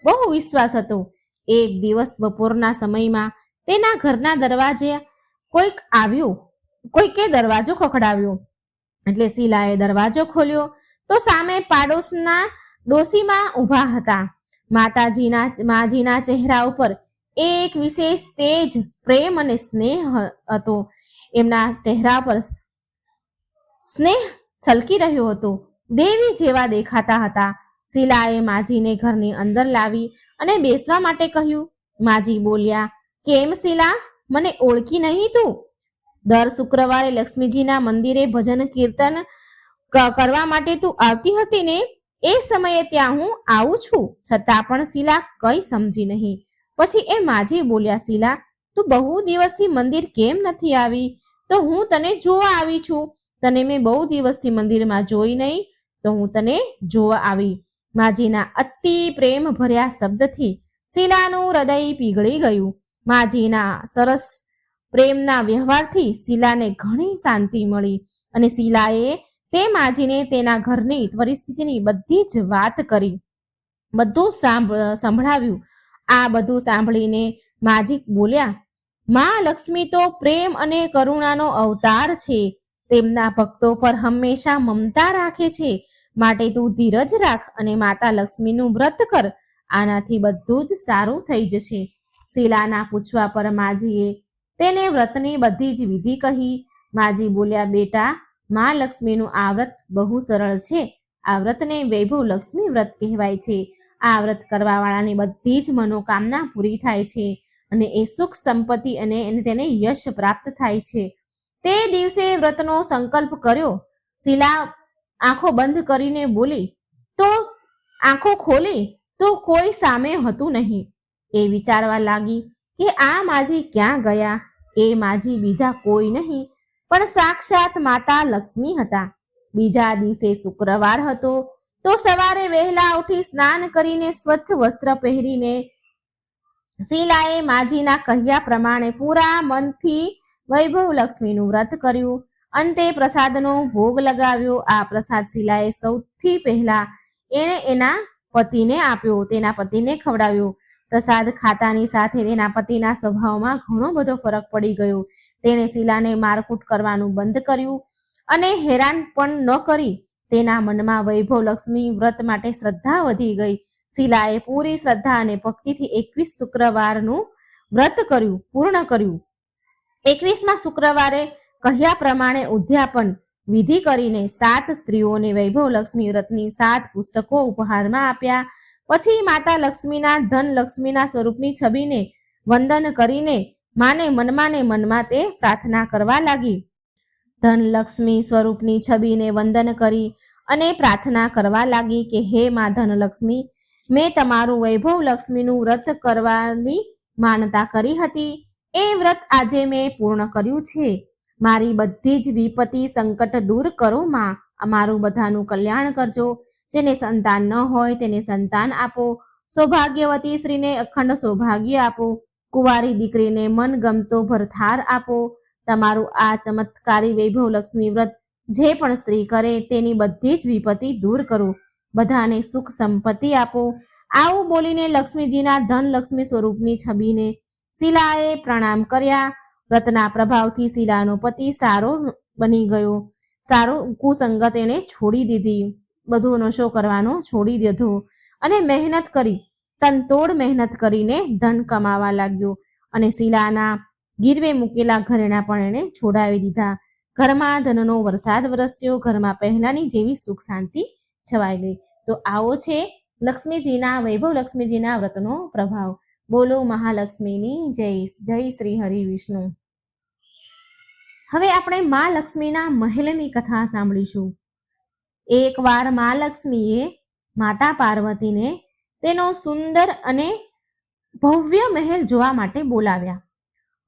બહુ વિશ્વાસ હતો. એક દિવસ બપોરના સમયમાં તેના ઘરના દરવાજે કોઈકે દરવાજો ખખડાવ્યો. એટલે શીલાએ દરવાજો ખોલ્યો તો સામે પાડોશના ડોશીમાં ઊભા હતા. માજીના ચહેરા ઉપર એક વિશેષ તેજ, પ્રેમ અને સ્નેહ હતો. એમના ચહેરા પર સ્નેહ છલકી રહ્યો હતો. દેવી જેવા દેખાતા હતા. શીલાએ માજીને ઘરની અંદર લાવી અને બેસવા માટે કહ્યું. માજી બોલ્યા, કેમ શીલા, મને ઓળખી નહીં તું? દર શુક્રવારે લક્ષ્મીજીના મંદિરે ભજન કીર્તન કરવા માટે તું આવતી હતી ને? એ સમયે ત્યાં હું આવું છું. છતાં પણ શીલા કંઈ સમજી નહીં. પછી એ માજી બોલ્યા, શીલા, તું બહુ દિવસથી મંદિર કેમ નથી આવી? તો હું તને જોવા આવી છું. તને મેં બહુ દિવસથી મંદિરમાં જોઈ નહીં, તો હું તને જોવા આવી. માજીના અતિ પ્રેમ ભર્યા શબ્દથી શીલાનું હૃદય પીગળી ગયું. માજીના સરસ પ્રેમના વ્યવહારથી શીલાને ઘણી શાંતિ મળી અને શીલાએ તે માજીને તેના ઘરની પરિસ્થિતિની બધી જ વાત કરી, બધું સંભળાવ્યું. આ બધું સાંભળીને માજી બોલ્યા, મા લક્ષ્મી તો પ્રેમ અને કરુણાનો અવતાર છે. તેમના ભક્તો પર હંમેશા મમતા રાખે છે. માટે તું ધીરજ રાખ અને માતા લક્ષ્મીનું વ્રત કર. આનાથી બધું જ સારું થઈ જશે. શીલાના પૂછવા પર માજીએ તેને વ્રતની બધી જ વિધિ કહી. માજી બોલ્યા, બેટા, મા લક્ષ્મીનું આ વ્રત બહુ સરળ છે. આ વ્રતને વૈભવ લક્ષ્મી વ્રત કહેવાય છે. આ વ્રત કરવાવાળાની બધી જ મનોકામના પૂરી થાય છે અને એ સુખ સંપત્તિ અને તેને યશ પ્રાપ્ત થાય છે. તે દિવસે વ્રતનો સંકલ્પ કર્યો. શીલા આંખો બંધ કરીને બોલી, તો આંખો ખોલી તો કોઈ સામે હતું નહીં. એ વિચારવા લાગી કે આ માજી ક્યાં ગયા? એ માજી બીજા કોઈ નહીં પણ સાક્ષાત માતા લક્ષ્મી હતા. બીજા દિવસે શુક્રવાર હતો તો સવારે વહેલા ઉઠી સ્નાન કરીને સ્વચ્છ વસ્ત્ર પહેરીને શીલાએ માજીના કહ્યા પ્રમાણે પૂરા મનથી વૈભવ લક્ષ્મીનું વ્રત કર્યું. અંતે પ્રસાદનો ભોગ લગાવ્યો. આ પ્રસાદ શીલાએ સૌથી પહેલા એના પતિને આપ્યો, તેના પતિને ખવડાવ્યો. પ્રસાદ ખાતાની સાથે તેના પતિના સ્વભાવમાં ઘણો બધો ફરક પડી ગયો. તેણે શીલાને મારકૂટ કરવાનું બંધ કર્યું અને હેરાન પણ ન કરી. તેના મનમાં વૈભવ લક્ષ્મી વ્રત માટે શ્રદ્ધા વધી ગઈ. શીલાએ પૂરી શ્રદ્ધા અને ભક્તિથી 21 શુક્રવારનું વ્રત પૂર્ણ કર્યું. 21મા શુક્રવારે કહ્યા પ્રમાણે ઉદ્યાપન વિધિ કરીને 7 સ્ત્રીઓને વૈભવ લક્ષ્મી વ્રતની 7 પુસ્તકો ઉપહારમાં આપ્યા. પછી માતા લક્ષ્મીના ધન લક્ષ્મીના સ્વરૂપની છબીને વંદન કરીને માને મનમાં તે પ્રાર્થના કરવા લાગી. ધન લક્ષ્મી સ્વરૂપની છબીને વંદન કરી અને પ્રાર્થના કરવા લાગી કે હે મા ધનલક્ષ્મી, મેં તમારું વૈભવ લક્ષ્મીનું વ્રત કરવાની માનતા કરી હતી. એ વ્રત આજે મેં પૂર્ણ કર્યું છે. મારી બધી જ વિપત્તિ સંકટ દૂર કરો માં. અમારું બધાનું કલ્યાણ કરજો. જેને સંતાન ન હોય તેને સંતાન આપો. સૌભાગ્યવતી સ્ત્રીને અખંડ સૌભાગ્ય આપો, કુંવારી દીકરીને મનગમતો ભરથાર આપો. તમારું આ ચમત્કારી વૈભવ લક્ષ્મી વ્રત જે પણ સ્ત્રી કરે તેની બધી જ વિપત્તિ દૂર કરો, બધાને સુખ સંપત્તિ આપો. આવું બોલીને લક્ષ્મીજીના ધનલક્ષ્મી સ્વરૂપની છબીને શીલાએ પ્રણામ કર્યા. વ્રતના પ્રભાવથી શીલાનો પતિ સારો બની ગયો. સારો કુસંગત એણે છોડી દીધી, બધો નશો કરવાનો છોડી દીધો અને મહેનત કરી, તનતોડ મહેનત કરીને ધન કમાવા લાગ્યો. અને શીલાના ગીરવે મૂકેલા ઘરેણા પણ એણે છોડાવી દીધા. ઘરમાં ધનનો વરસાદ વરસ્યો, ઘરમાં પહેલાની જેવી સુખ શાંતિ છવાઈ ગઈ. તો આવો છે લક્ષ્મીજીના વૈભવ લક્ષ્મીજીના વ્રતનો પ્રભાવ. બોલો મહાલક્ષ્મીની જય. જય શ્રી હરિ વિષ્ણુ. હવે આપણે મા લક્ષ્મીના મહેલની કથા સાંભળીશું. એકવાર મા લક્ષ્મીએ માતા પાર્વતીને તેનો સુંદર અને ભવ્ય મહેલ જોવા માટે બોલાવ્યા.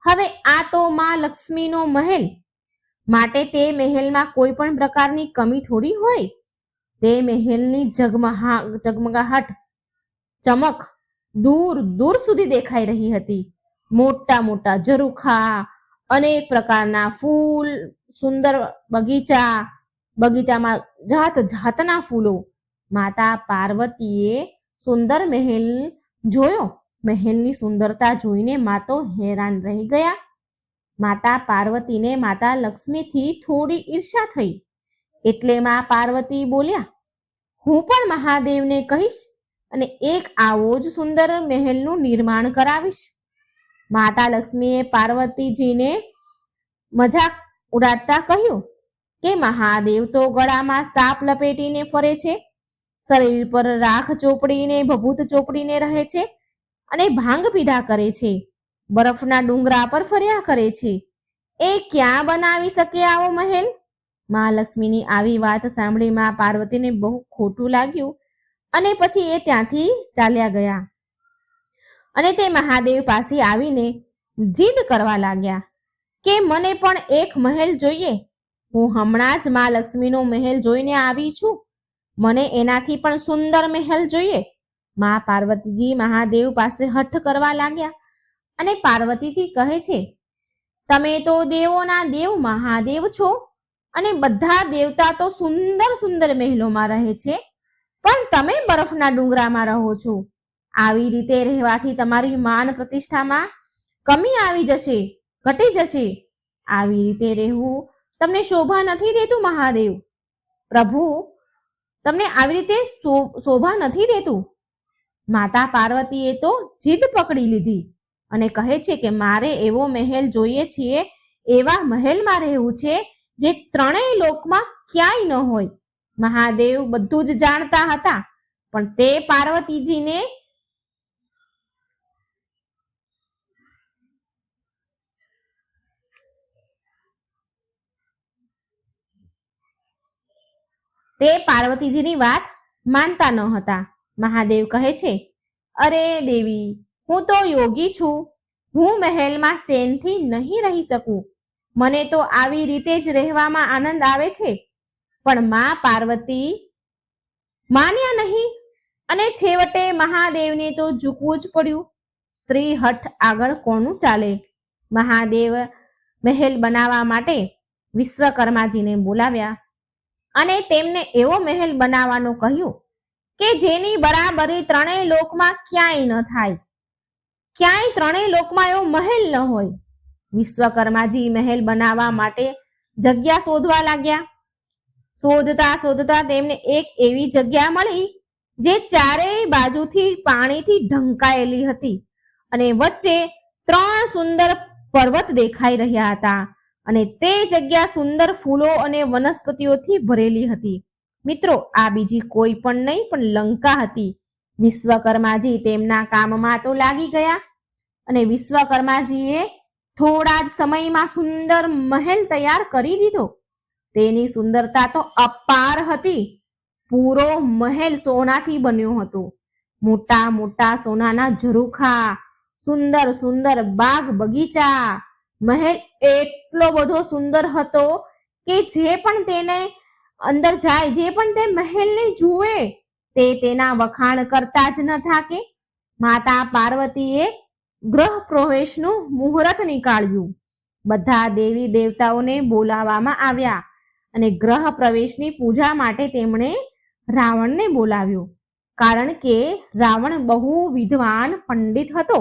હવે આ તો મા લક્ષ્મીનો મહેલ, માટે તે મહેલમાં કોઈ પણ પ્રકારની કમી થોડી હોય. તે મહેલની ઝગમગાહટ, ચમક દૂર દૂર સુધી દેખાઈ રહી હતી. મોટા મોટા ઝરૂખા, અનેક પ્રકારના ફૂલ, સુંદર બગીચામાં જાત જાતના ફૂલો. માતા પાર્વતીએ સુંદર મહેલ જોયો. મહેલની સુંદરતા જોઈને મા તો હેરાન રહી ગયા. માતા પાર્વતીને માતા લક્ષ્મીથી થોડી ઈર્ષ્યા થઈ, એટલે મા પાર્વતી બોલ્યા, હું પણ મહાદેવને કહીશ અને એક આવો જ સુંદર મહેલનું નિર્માણ કરાવીશ. માતા લક્ષ્મીએ પાર્વતીજીને મજાક ઉડાડતા કહ્યું કે મહાદેવ તો ગળામાં સાપ લપેટીને ફરે છે, શરીર પર રાખ ચોપડીને ભભૂત ચોપડીને રહે છે અને ભાંગ પીધા કરે છે, બરફના ડુંગરા પર ફર્યા કરે છે. એ ક્યાં બનાવી શકે આવો મહેલ? મહાલક્ષ્મીની આવી વાત સાંભળી મા પાર્વતીને બહુ ખોટું લાગ્યું અને પછી એ ત્યાંથી ચાલ્યા ગયા અને તે મહાદેવ પાસે આવીને જીદ કરવા લાગ્યા કે મને પણ એક મહેલ જોઈએ. હું હમણાં જ મા લક્ષ્મીનો મહેલ જોઈને આવી છું, મને એનાથી પણ સુંદર મહેલ જોઈએ. મા પાર્વતીજી મહાદેવ પાસે હઠ કરવા લાગ્યા અને પાર્વતીજી કહે છે, તમે તો દેવોના દેવ મહાદેવ છો અને બધા દેવતા તો સુંદર સુંદર મહેલોમાં રહે છે, પણ તમે બરફના ડુંગરામાં રહો છો. આવી રીતે રહેવાથી તમારી માન પ્રતિષ્ઠામાં કમી આવી જશે, ઘટી જશે. આવી રીતે રહેવું તમને શોભા નથી દેતું મહાદેવ. પ્રભુ તમને આવી રીતે શોભા નથી દેતું. માતા પાર્વતીએ તો જીદ પકડી લીધી અને કહે છે કે મારે એવો મહેલ જોઈએ છીએ, એવા મહેલમાં રહેવું છે જે ત્રણેય લોકમાં ક્યાંય ન હોય. મહાદેવ બધું જ જાણતા હતા, પણ તે પાર્વતીજીને પાર્વતીજીની વાત માનતા ન હતા. મહાદેવ કહે છે, અરે દેવી, હું તો યોગી છું, હું મહેલમાં ચેનથી નહીં રહી શકું. મને તો આવી રીતે જ રહેવામાં આનંદ આવે છે. પણ મા પાર્વતી માન્યા નહીં અને છેવટે મહાદેવને તો ઝૂકવું જ પડ્યું. સ્ત્રી હઠ આગળ કોનું ચાલે? મહાદેવ મહેલ બનાવવા માટે વિશ્વકર્માજીને બોલાવ્યા અને તેમને એવો મહેલ બનાવવાનું કહ્યું કે જેની બરાબરી ત્રણેય લોકમાં ક્યાંય ન થાય, ક્યાંય ત્રણેય લોકમાં એવો મહેલ ન હોય. વિશ્વકર્માજી મહેલ બનાવવા માટે જગ્યા શોધવા લાગ્યા. શોધતા શોધતા તેમને એક એવી જગ્યા મળી જે ચારેય બાજુથી પાણીથી ઢંકાયેલી હતી અને વચ્ચે 3 સુંદર પર્વત દેખાઈ રહ્યા હતા અને તે જગ્યા સુંદર ફૂલો અને વનસ્પતિઓથી ભરેલી હતી. મિત્રો, આ બીજી કોઈ પણ નહીં પણ લંકા હતી. વિશ્વકર્માજી તેમના કામમાં તો લાગી ગયા અને વિશ્વકર્માજીએ થોડા જ સમયમાં સુંદર મહેલ તૈયાર કરી દીધો. તેની સુંદરતા તો અપાર હતી. પૂરો મહેલ સોનાથી બન્યો હતો. મોટા મોટા સોનાના ઝરૂખા, સુંદર સુંદર બાગ બગીચા. મહેલ એટલો બધો સુંદર હતો કે જે પણ તેને અંદર જાય, જે પણ તે મહેલને જુએ તે તેના વખાણ કરતા જ ન થાકે. માતા પાર્વતીએ ગૃહ પ્રવેશનું મુહૂર્ત નીકાળ્યું. બધા દેવી દેવતાઓને બોલાવવામાં આવ્યા અને ગ્રહ પ્રવેશની પૂજા માટે તેમણે રાવણને બોલાવ્યો. કારણ કે રાવણ બહુ વિદ્વાન પંડિત હતો.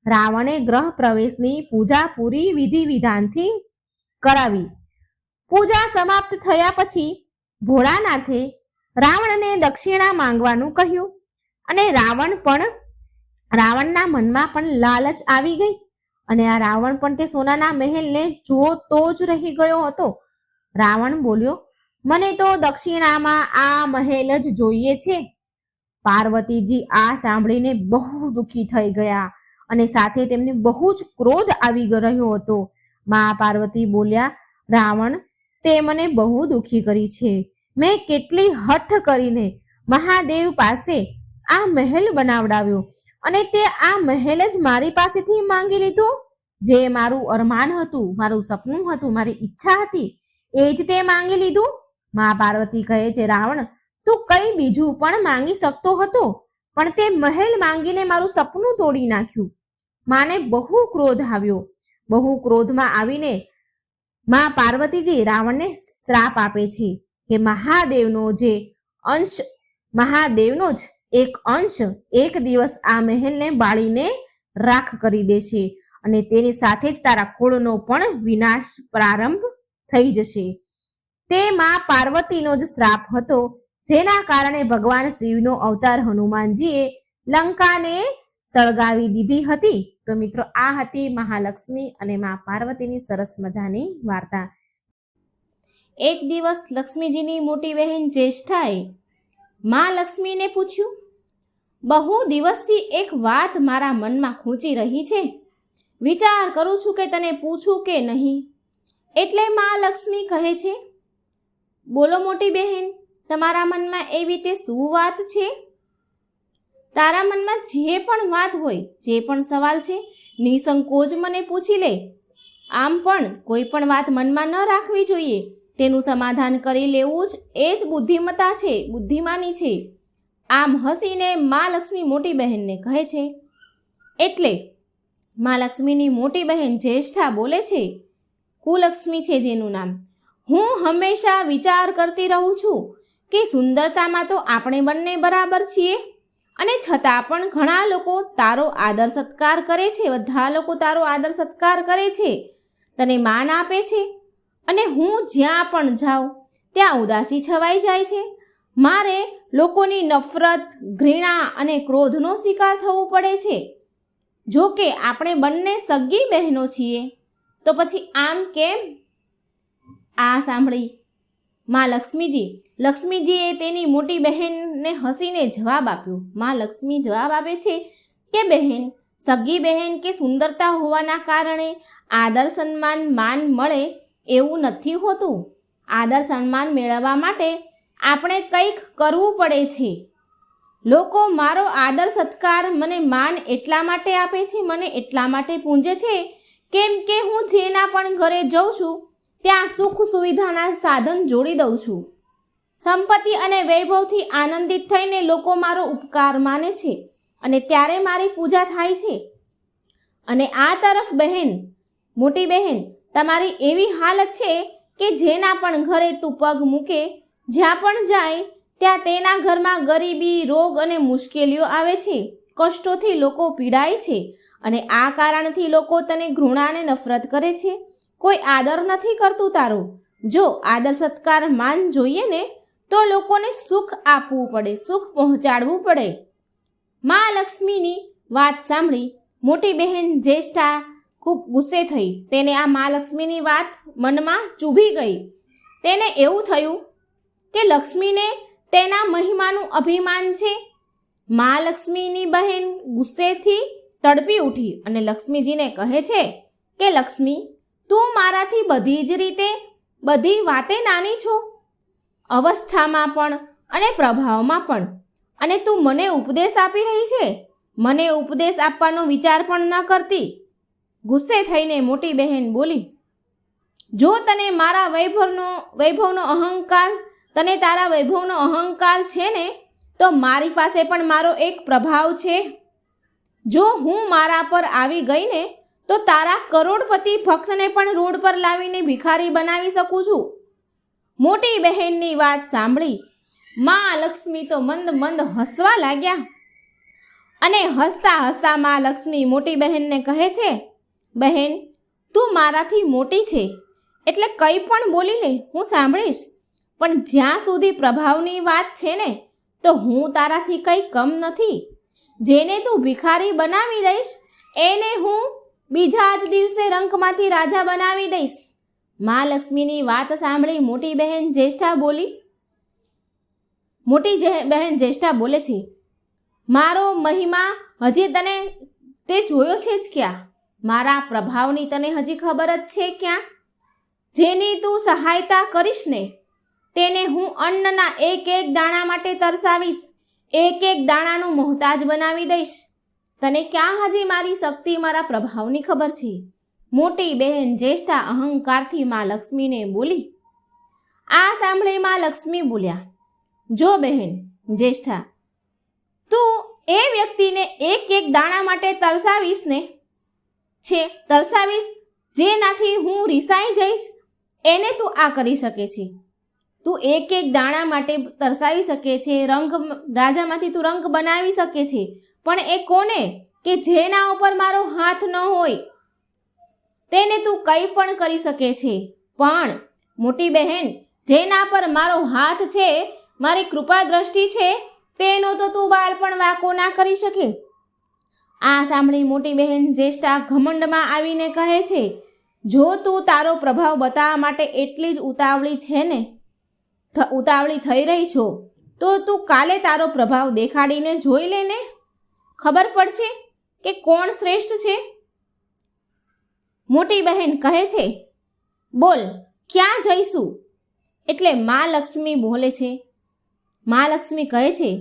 રાવણે ગ્રહ પ્રવેશની પૂજા પૂરી વિધિ વિધાનથી કરાવી. પૂજા સમાપ્ત થયા પછી ભોળાનાથે રાવણને દક્ષિણા માંગવાનું કહ્યું અને રાવણના મનમાં પણ લાલચ આવી ગઈ અને આ રાવણ પણ તે સોનાના મહેલને જોતો જ રહી ગયો હતો. રાવણ બોલ્યો, મને તો દક્ષિણામાં આ મહેલ જ જોઈએ છે. પાર્વતીજી આ સાંભળીને બહુ દુઃખી થઈ ગયા અને સાથે તેમને બહુ જ ક્રોધ આવી રહ્યો હતો. મા પાર્વતી બોલ્યા, રાવણ, તે મને બહુ દુઃખી કરી છે. મેં કેટલી હઠ કરીને મહાદેવ પાસે આ મહેલ બનાવડાવ્યો અને તે આ મહેલ જ મારી પાસેથી માંગી લીધો. જે મારું અરમાન હતું, મારું સપનું હતું, મારી ઈચ્છા હતી, એ જ તે માંગી લીધું. મા પાર્વતી કહે છે, રાવણ, તું કઈ બીજું પણ માંગી શકતો હતો, પણ તે મહેલ માંગીને મારું સપનું તોડી નાખ્યું. માને બહુ ક્રોધ આવ્યો. બહુ ક્રોધમાં આવીને મા પાર્વતીજી રાવણને શ્રાપ આપે છે કે મહાદેવનો જ એક અંશ એક દિવસ આ મહેલને બાળીને રાખ કરી દેશે અને તેની સાથે જ તારા કુળનો પણ વિનાશ પ્રારંભ થઈ જશે. તે મા પાર્વતીનો જ શ્રાપ હતો, જેના કારણે ભગવાન શિવનો અવતાર હનુમાનજીએ લંકાને સળગાવી દીધી હતી. તો મિત્રો, આ હતી મહાલક્ષ્મી અને મા પાર્વતીની સરસ મજાની વાર્તા. એક દિવસ લક્ષ્મીજીની મોટી બહેન જ્યેષ્ઠાએ મા લક્ષ્મીને પૂછ્યું, બહુ દિવસથી એક વાત મારા મનમાં ખૂંચી રહી છે. વિચાર કરું છું કે તને પૂછું કે નહીં. એટલે મા લક્ષ્મી કહે છે, બોલો મોટી બહેન, તમારા મનમાં એવી તે શું વાત છે? તારા મનમાં જે પણ વાત હોય, જે પણ સવાલ છે, નિસંકોચ મને પૂછી લે. આમ પણ કોઈ પણ વાત મનમાં ન રાખવી જોઈએ. તેનું સમાધાન કરી લેવું જ એ જ બુદ્ધિમત્તા છે, બુદ્ધિમાની છે. આમ હસીને મા લક્ષ્મી મોટી બહેનને કહે છે. એટલે મા લક્ષ્મીની મોટી બહેન જ્યેષ્ઠા બોલે છે, કુલક્ષ્મી છે જેનું નામ, હું હંમેશા વિચાર કરતી રહું છું કે સુંદરતામાં તો આપણે બંને બરાબર છીએ અને છતાં પણ ઘણા લોકો તારો આદર સત્કાર કરે છે. બધા લોકો તારો આદર સત્કાર કરે છે, તને માન આપે છે અને હું જ્યાં પણ જાઉં ત્યાં ઉદાસી છવાઈ જાય છે. મારે લોકોની નફરત, ઘૃણા અને ક્રોધનો શિકાર થવું પડે છે. જો કે આપણે બંને સગી બહેનો છીએ, તો પછી આમ કેમ? આ સાંભળી મા લક્ષ્મીજીએ તેની મોટી બહેનને હસીને જવાબ આપ્યો. મા લક્ષ્મી જવાબ આપે છે કે બહેન, સગી બહેન કે સુંદરતા હોવાના કારણે આદર સન્માન માન મળે એવું નથી હોતું. આદર સન્માન મેળવવા માટે આપણે કંઈક કરવું પડે છે. લોકો મારો આદર સત્કાર, મને માન એટલા માટે આપે છે, મને એટલા માટે પૂંજે છે કેમ કે હું જેના પણ ઘરે જઉં છું ત્યાં સુખ સુવિધાના સાધન જોડી દઉં છું. સંપત્તિ અને વૈભવથી આનંદિત થઈને લોકો મારો ઉપકાર માને છે અને ત્યારે મારી પૂજા થાય છે. અને આ તરફ બહેન, મોટી બહેન, તમારી એવી હાલત છે કે જેના પણ ઘરે તું પગ મૂકે, જ્યાં પણ જાય ત્યાં તેના ઘરમાં ગરીબી, રોગ અને મુશ્કેલીઓ આવે છે. કષ્ટોથી લોકો પીડાય છે અને આ કારણથી લોકો તને ઘૃણા અને નફરત કરે છે. કોઈ આદર નથી કરતું તારો. જો આદર સત્કાર માન જોઈએ ને તો લોકોને સુખ આપવું પડે, સુખ પહોંચાડવું પડે. મા લક્ષ્મીની વાત સાંભળી મોટી બહેન જ્યેષ્ઠા ખૂબ ગુસ્સે થઈ. તેને આ મા લક્ષ્મીની વાત મનમાં ચૂભી ગઈ. તેને એવું થયું કે લક્ષ્મીને તેના મહિમાનું અભિમાન છે. મા લક્ષ્મીની બહેન ગુસ્સેથી તડપી ઉઠી અને લક્ષ્મીજીને કહે છે કે લક્ષ્મી, તું મારાથી બધી જ રીતે, બધી વાતે નાની છો, અવસ્થામાં પણ અને પ્રભાવમાં પણ, અને તું મને ઉપદેશ આપી રહી છે. મને ઉપદેશ આપવાનો વિચાર પણ ન કરતી. ગુસ્સે થઈને મોટી બહેન બોલી, જો તને મારા વૈભવનો અહંકાર, તને તારા વૈભવનો અહંકાર છે ને, તો મારી પાસે પણ મારો એક પ્રભાવ છે. જો હું મારા પર આવી ગઈ ને તો તારા કરોડપતિ ભક્તને પણ રોડ પર લાવીને ભિખારી બનાવી શકું છું. મોટી બહેનની વાત સાંભળી મા લક્ષ્મી તો મંદ મંદ હસવા લાગ્યા અને હસતા હસતા મા લક્ષ્મી મોટી બહેનને કહે છે, બહેન તું મારાથી મોટી છે એટલે કંઈ પણ બોલી લે, હું સાંભળીશ. પણ જ્યાં સુધી પ્રભાવની વાત છે ને તો હું તારાથી કંઈ કમ નથી. જેને તું ભિખારી બનાવી દઈશ એને હું બીજા જ દિવસે રંકમાંથી રાજા બનાવી દઈશ. મા લક્ષ્મીની વાત સાંભળી મોટી બહેન જ્યેષ્ઠા બોલે છે, મારો મહિમા હજી તને તે જોયો છે જ ક્યાં? મારા પ્રભાવની તને હજી ખબર જ છે ક્યાં? જેની તું સહાયતા કરીશ ને તેને હું અન્નના એક એક દાણા માટે તરસાવીશ, એક એક દાણાનું મોહતાજ બનાવી દઈશ. તને ક્યાં હજી મારી શક્તિ, મારા પ્રભાવની ખબર છે? મોટી બહેન જ્યેષ્ઠા અહંકારથી મા લક્ષ્મીને બોલી. આ સાંભળી મા લક્ષ્મી બોલ્યા, જો બહેન જ્યેષ્ઠા, તું એ વ્યક્તિને એક એક દાણા માટે તરસાવીશ જેનાથી હું રીસાઈ જઈશ એને તું આ કરી શકે છે. તું એક એક દાણા માટે તરસાવી શકે છે, રાજામાંથી તું રંક બનાવી શકે છે, પણ એ કોને કે જેના ઉપર મારો હાથ ન હોય તેને તું કંઈ પણ કરી શકે છે. પણ મોટી બહેન જેના પર મારો હાથ છે, મારી કૃપા દ્રષ્ટિ છે, તેનો તો તું બાળપણ વાકો ના કરી શકે. આ સાંભળી મોટી બહેન જ્યેષ્ઠા ઘમંડમાં આવીને કહે છે, જો તું તારો પ્રભાવ બતાવવા માટે એટલી જ ઉતાવળી થઈ રહી છો તો તું કાલે તારો પ્રભાવ દેખાડીને જોઈ લે ને, ખબર પડશે કે કોણ શ્રેષ્ઠ છે. મોટી બહેન કહે છે, બોલ ક્યાં જઈશું? એટલે મા લક્ષ્મી બોલે છે. મા લક્ષ્મી કહે છે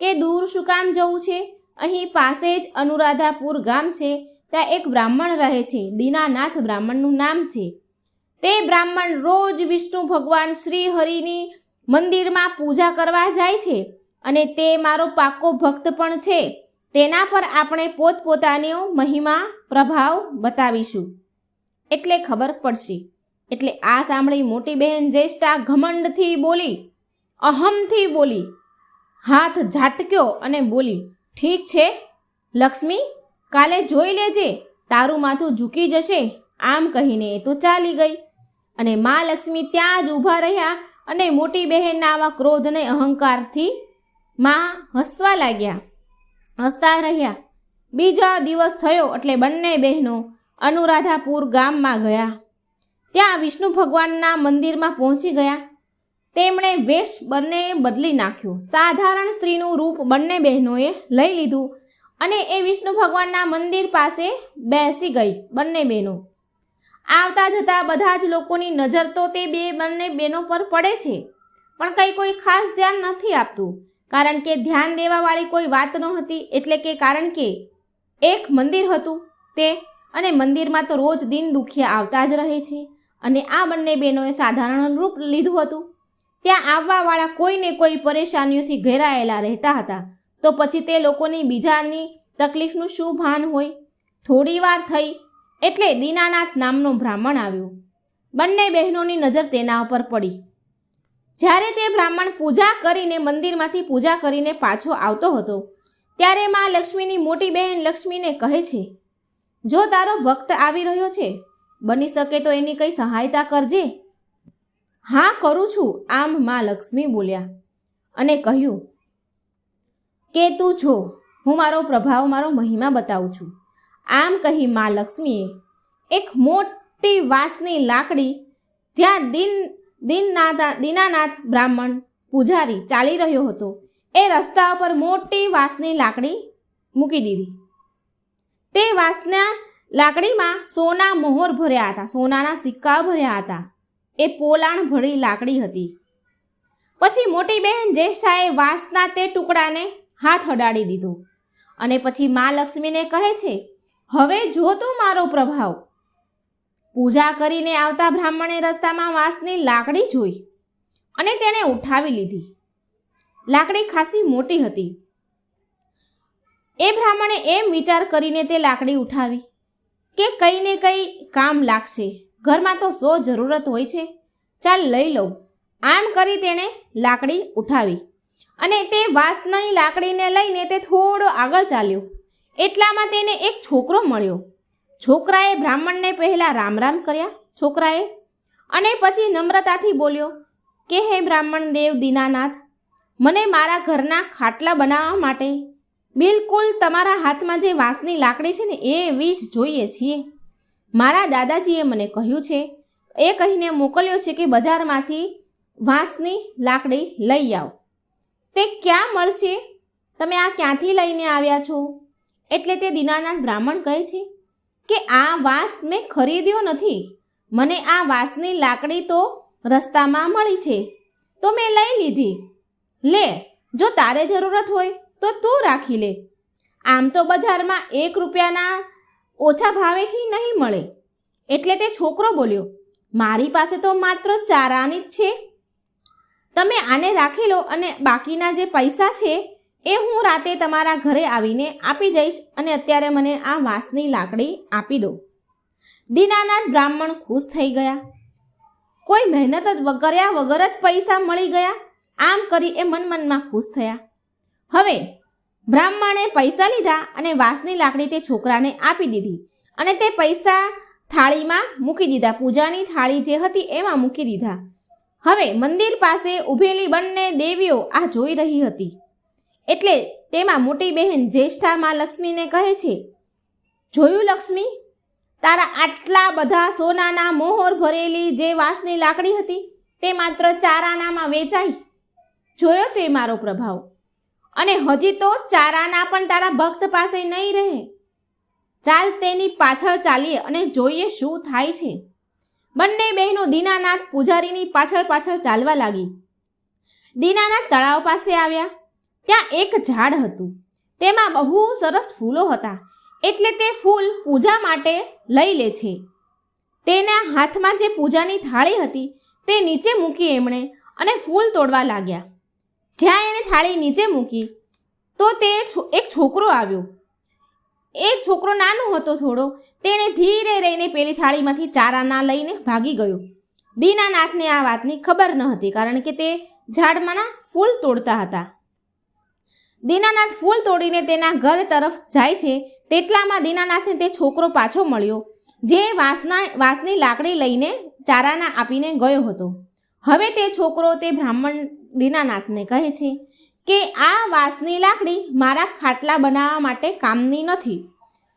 કે દૂર શું કામ જવું છે? અહીં પાસે જ અનુરાધાપુર ગામ છે, ત્યાં એક બ્રાહ્મણ રહે છે, દીનાનાથ બ્રાહ્મણનું નામ છે. તે બ્રાહ્મણ રોજ વિષ્ણુ ભગવાન શ્રી હરિની મંદિરમાં પૂજા કરવા જાય છે અને તે મારો પાકો ભક્ત પણ છે. તેના પર આપણે પોતપોતાનો મહિમા પ્રભાવ બતાવીશું એટલે ખબર પડશે. એટલે આ સાંભળી મોટી બહેન જ્યેષ્ઠા ઘમંડથી બોલી, અહમથી બોલી, હાથ ઝાટક્યો અને બોલી, ઠીક છે લક્ષ્મી, કાલે જોઈ લેજે, તારું માથું ઝૂકી જશે. આમ કહીને એ તો ચાલી ગઈ અને મા લક્ષ્મી ત્યાં જ ઊભા રહ્યા અને મોટી બહેનના આવા ક્રોધને અહંકારથી માં હસવા રહ્યા. બીજા દિવસ થયો એટલે બંને બહેનો અનુરાધાપુર ગામમાં ગયા. ત્યાં વિષ્ણુ ભગવાનના મંદિરમાં પહોંચી ગયા. તેમણે વેશ બંને બદલી નાખ્યો. સાધારણ સ્ત્રીનું રૂપ બંને બહેનોએ લઈ લીધું અને એ વિષ્ણુ ભગવાનના મંદિર પાસે બેસી ગઈ બંને બહેનો. આવતા જતા બધા જ લોકોની નજર તો તે બંને બહેનો પર પડે છે, પણ કોઈ ખાસ ધ્યાન નથી આપતું, કારણ કે ધ્યાન દેવાવાળી કોઈ વાત ન હતી. એટલે કે કારણ કે એક મંદિર હતું તે, અને મંદિરમાં તો રોજ દિન દુખિયા આવતા જ રહે છે, અને આ બંને બહેનોએ સાધારણ રૂપ લીધું હતું. ત્યાં આવવાવાળા કોઈને કોઈ પરેશાનીઓથી ઘેરાયેલા રહેતા હતા, તો પછી તે લોકોની બીજાની તકલીફનું શું ભાન હોય. થોડી વાર થઈ એટલે દીનાનાથ નામનો બ્રાહ્મણ આવ્યો. બંને બહેનોની નજર તેના ઉપર પડી. જ્યારે તે બ્રાહ્મણ પૂજા કરીને મંદિરમાંથી પૂજા કરીને પાછો આવતો હતો ત્યારે માં લક્ષ્મીની મોટી બહેન લક્ષ્મીને કહે છે, જો તારો ભક્ત આવી રહ્યો છે, બની શકે તો એની કંઈ સહાયતા કરજે. હા કરું છું, આમ માં લક્ષ્મી બોલ્યા અને કહ્યું કે તું જો, હું મારો પ્રભાવ, મારો મહિમા બતાવું છું. આમ કહી માં લક્ષ્મીએ એક મોટી વાંસની લાકડી, જ્યાં દીનાનાથ બ્રાહ્મણ પૂજારી ચાલી રહ્યો હતો, એ રસ્તા પર મોટી વાંસની લાકડી મૂકી દીધી. તે વાંસના લાકડીમાં સોના મોહર ભર્યા હતા, સોનાના સિક્કા ભર્યા હતા. એ પોલાણ ભરી લાકડી હતી. પછી મોટી બહેન જ્યેષ્ઠાએ વાંસના તે ટુકડાને હાથ અડાડી દીધો અને પછી મા લક્ષ્મીને કહે છે, હવે જો તું મારો પ્રભાવ. પૂજા કરીને આવતા બ્રાહ્મણે રસ્તામાં વાંસની લાકડી જોઈ અને તેને ઉઠાવી લીધી. લાકડી ખાસી મોટી હતી. એ બ્રાહ્મણે એમ વિચાર કરીને તે લાકડી ઉઠાવી કે કંઈ ને કંઈ કામ લાગશે, ઘરમાં તો 100 જરૂરત હોય છે, ચાલ લઈ લઉં. આમ કરી તેણે લાકડી ઉઠાવી અને તે વાંસની લાકડીને લઈને તે થોડો આગળ ચાલ્યો. એટલામાં તેને એક છોકરો મળ્યો. છોકરાએ બ્રાહ્મણને પહેલાં રામ રામ કર્યા છોકરાએ, અને પછી નમ્રતાથી બોલ્યો કે હે બ્રાહ્મણ દેવ દીનાનાથ, મને મારા ઘરના ખાટલા બનાવવા માટે બિલકુલ તમારા હાથમાં જે વાંસની લાકડી છે ને એવી જ જોઈએ છીએ. મારા દાદાજીએ મને કહ્યું છે, એ કહીને મોકલ્યો છે કે બજારમાંથી વાંસની લાકડી લઈ આવ. તે ક્યાં મળશે? તમે આ ક્યાંથી લઈને આવ્યા છો? એટલે તે દીનાનાથ બ્રાહ્મણ કહે છે કે આ વાંસ મેં ખરીદ્યો નથી, મને આ વાંસની લાકડી તો રસ્તામાં મળી છે તો મેં લઈ લીધી. લે, જો તારે જરૂરત હોય તો તું રાખી લે. આમ તો બજારમાં 1 રૂપિયાના ઓછા ભાવેથી નહીં મળે. એટલે તે છોકરો બોલ્યો, મારી પાસે તો માત્ર ચારાની જ છે, તમે આને રાખી લો અને બાકીના જે પૈસા છે એ હું રાતે તમારા ઘરે આવીને આપી જઈશ, અને અત્યારે મને આ વાંસની લાકડી આપી દો. દીનાનાથ બ્રાહ્મણ ખુશ થઈ ગયા. કોઈ મહેનત જ કર્યા વગર જ પૈસા મળી ગયા. આમ કરી એ મનમાં ખુશ થયા. હવે બ્રાહ્મણે પૈસા લીધા અને વાંસની લાકડી તે છોકરાને આપી દીધી અને તે પૈસા થાળીમાં મૂકી દીધા. પૂજાની થાળી જે હતી એમાં મૂકી દીધા. હવે મંદિર પાસે ઊભેલી બંને દેવીઓ આ જોઈ રહી હતી. એટલે તેમાં મોટી બહેન જ્યેષ્ઠા માં લક્ષ્મીને કહે છે, જોયું લક્ષ્મી, તારા આટલા બધા સોનાના મોહર ભરેલી જે વાંસની લાકડી હતી તે માત્ર 4 આનામાં વેચાઈ. જોયો તે મારો પ્રભાવ? અને હજી તો 4 આના પણ તારા ભક્ત પાસે નહીં રહે. ચાલ તેની પાછળ ચાલીએ અને જોઈએ શું થાય છે. બંને બહેનો દીનાનાથ પૂજારીની પાછળ પાછળ ચાલવા લાગી. દીનાનાથ તળાવ પાસે આવ્યા. ત્યાં એક ઝાડ હતું, તેમાં બહુ સરસ ફૂલો હતા. એટલે તે ફૂલ પૂજા માટે લઈ લે છે. તેના હાથમાં જે પૂજાની થાળી હતી તે નીચે મૂકી એમણે અને ફૂલ તોડવા લાગ્યા. જ્યાં એને થાળી નીચે મૂકી તો તે એક છોકરો આવ્યો. એ છોકરો નાનો હતો થોડો, તેણે ધીરે રહીને પેલી થાળીમાંથી 4 આના લઈને ભાગી ગયો. દીનાનાથને આ વાતની ખબર ન હતી, કારણ કે તે ઝાડમાંના ફૂલ તોડતા હતા. દીનાનાથ ફૂલ તોડીને તેના ઘર તરફ જાય છે તેટલામાં દીનાનાથને તે છોકરો પાછો મળ્યો, જે વાંસની લાકડી લઈને 4 આના આપીને ગયો હતો. હવે તે છોકરો તે બ્રાહ્મણ દીનાનાથને કહે છે કે આ વાંસની લાકડી મારા ખાટલા બનાવવા માટે કામની નથી.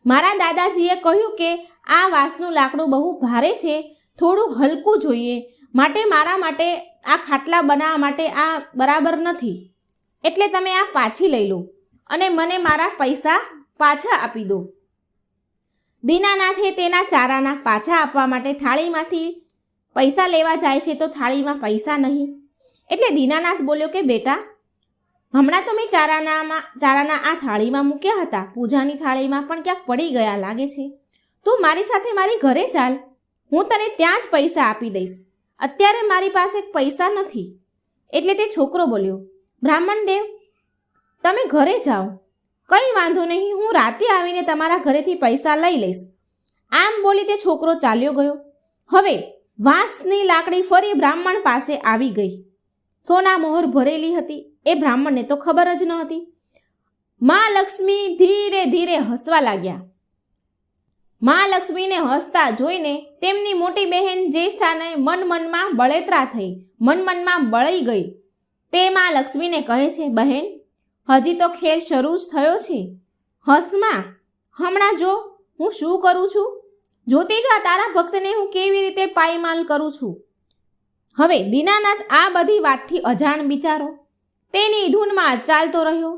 મારા દાદાજીએ કહ્યું કે આ વાંસનું લાકડું બહુ ભારે છે, થોડું હલકું જોઈએ, માટે મારા માટે આ ખાટલા બનાવવા માટે આ બરાબર નથી. એટલે તમે આ પાછી લઈ લો અને મને મારા પૈસા પાછા આપી દો. દીનાનાથે તેના 4 આના પાછા આપવા માટે થાળીમાંથી પૈસા લેવા જાય છે તો થાળીમાં પૈસા નહીં. એટલે દીનાનાથ બોલ્યો કે બેટા, હમણાં તો મેં 4 આના આ થાળીમાં મૂક્યા હતા, પૂજાની થાળીમાં, પણ ક્યાંક પડી ગયા લાગે છે. તું મારી સાથે મારી ઘરે ચાલ, હું તને ત્યાં જ પૈસા આપી દઈશ. અત્યારે મારી પાસે પૈસા નથી. એટલે તે છોકરો બોલ્યો, બ્રાહ્મણ દેવ, તમે ઘરે જાઓ, કંઈ વાંધો નહીં, હું રાતે આવીને તમારા ઘરેથી પૈસા લઈ લઈશ. આમ બોલી તે છોકરો ચાલ્યો ગયો. હવે વાંસની લાકડી ફરી બ્રાહ્મણ પાસે આવી ગઈ. સોના મોહર ભરેલી હતી. એ બ્રાહ્મણને તો ખબર જ ન હતી. માં લક્ષ્મી ધીરે ધીરે હસવા લાગ્યા. માં લક્ષ્મીને હસતા જોઈને તેમની મોટી બહેન જ્યેષ્ઠાને મનમાં બળેતરા થઈ, મનમાં બળી ગઈ. તે માં લક્ષ્મીને કહે છે, બહેન, હજી તો ખેલ શરૂ જ થયો છે, હસમાં, હમણાં જો હું શું કરું છું, જોતી જા તારા ભક્તને હું કેવી રીતે પાયમાલ કરું છું. હવે દીનાનાથ આ બધી વાતથી અજાણ બિચારો તેની ધૂનમાં ચાલતો રહ્યો.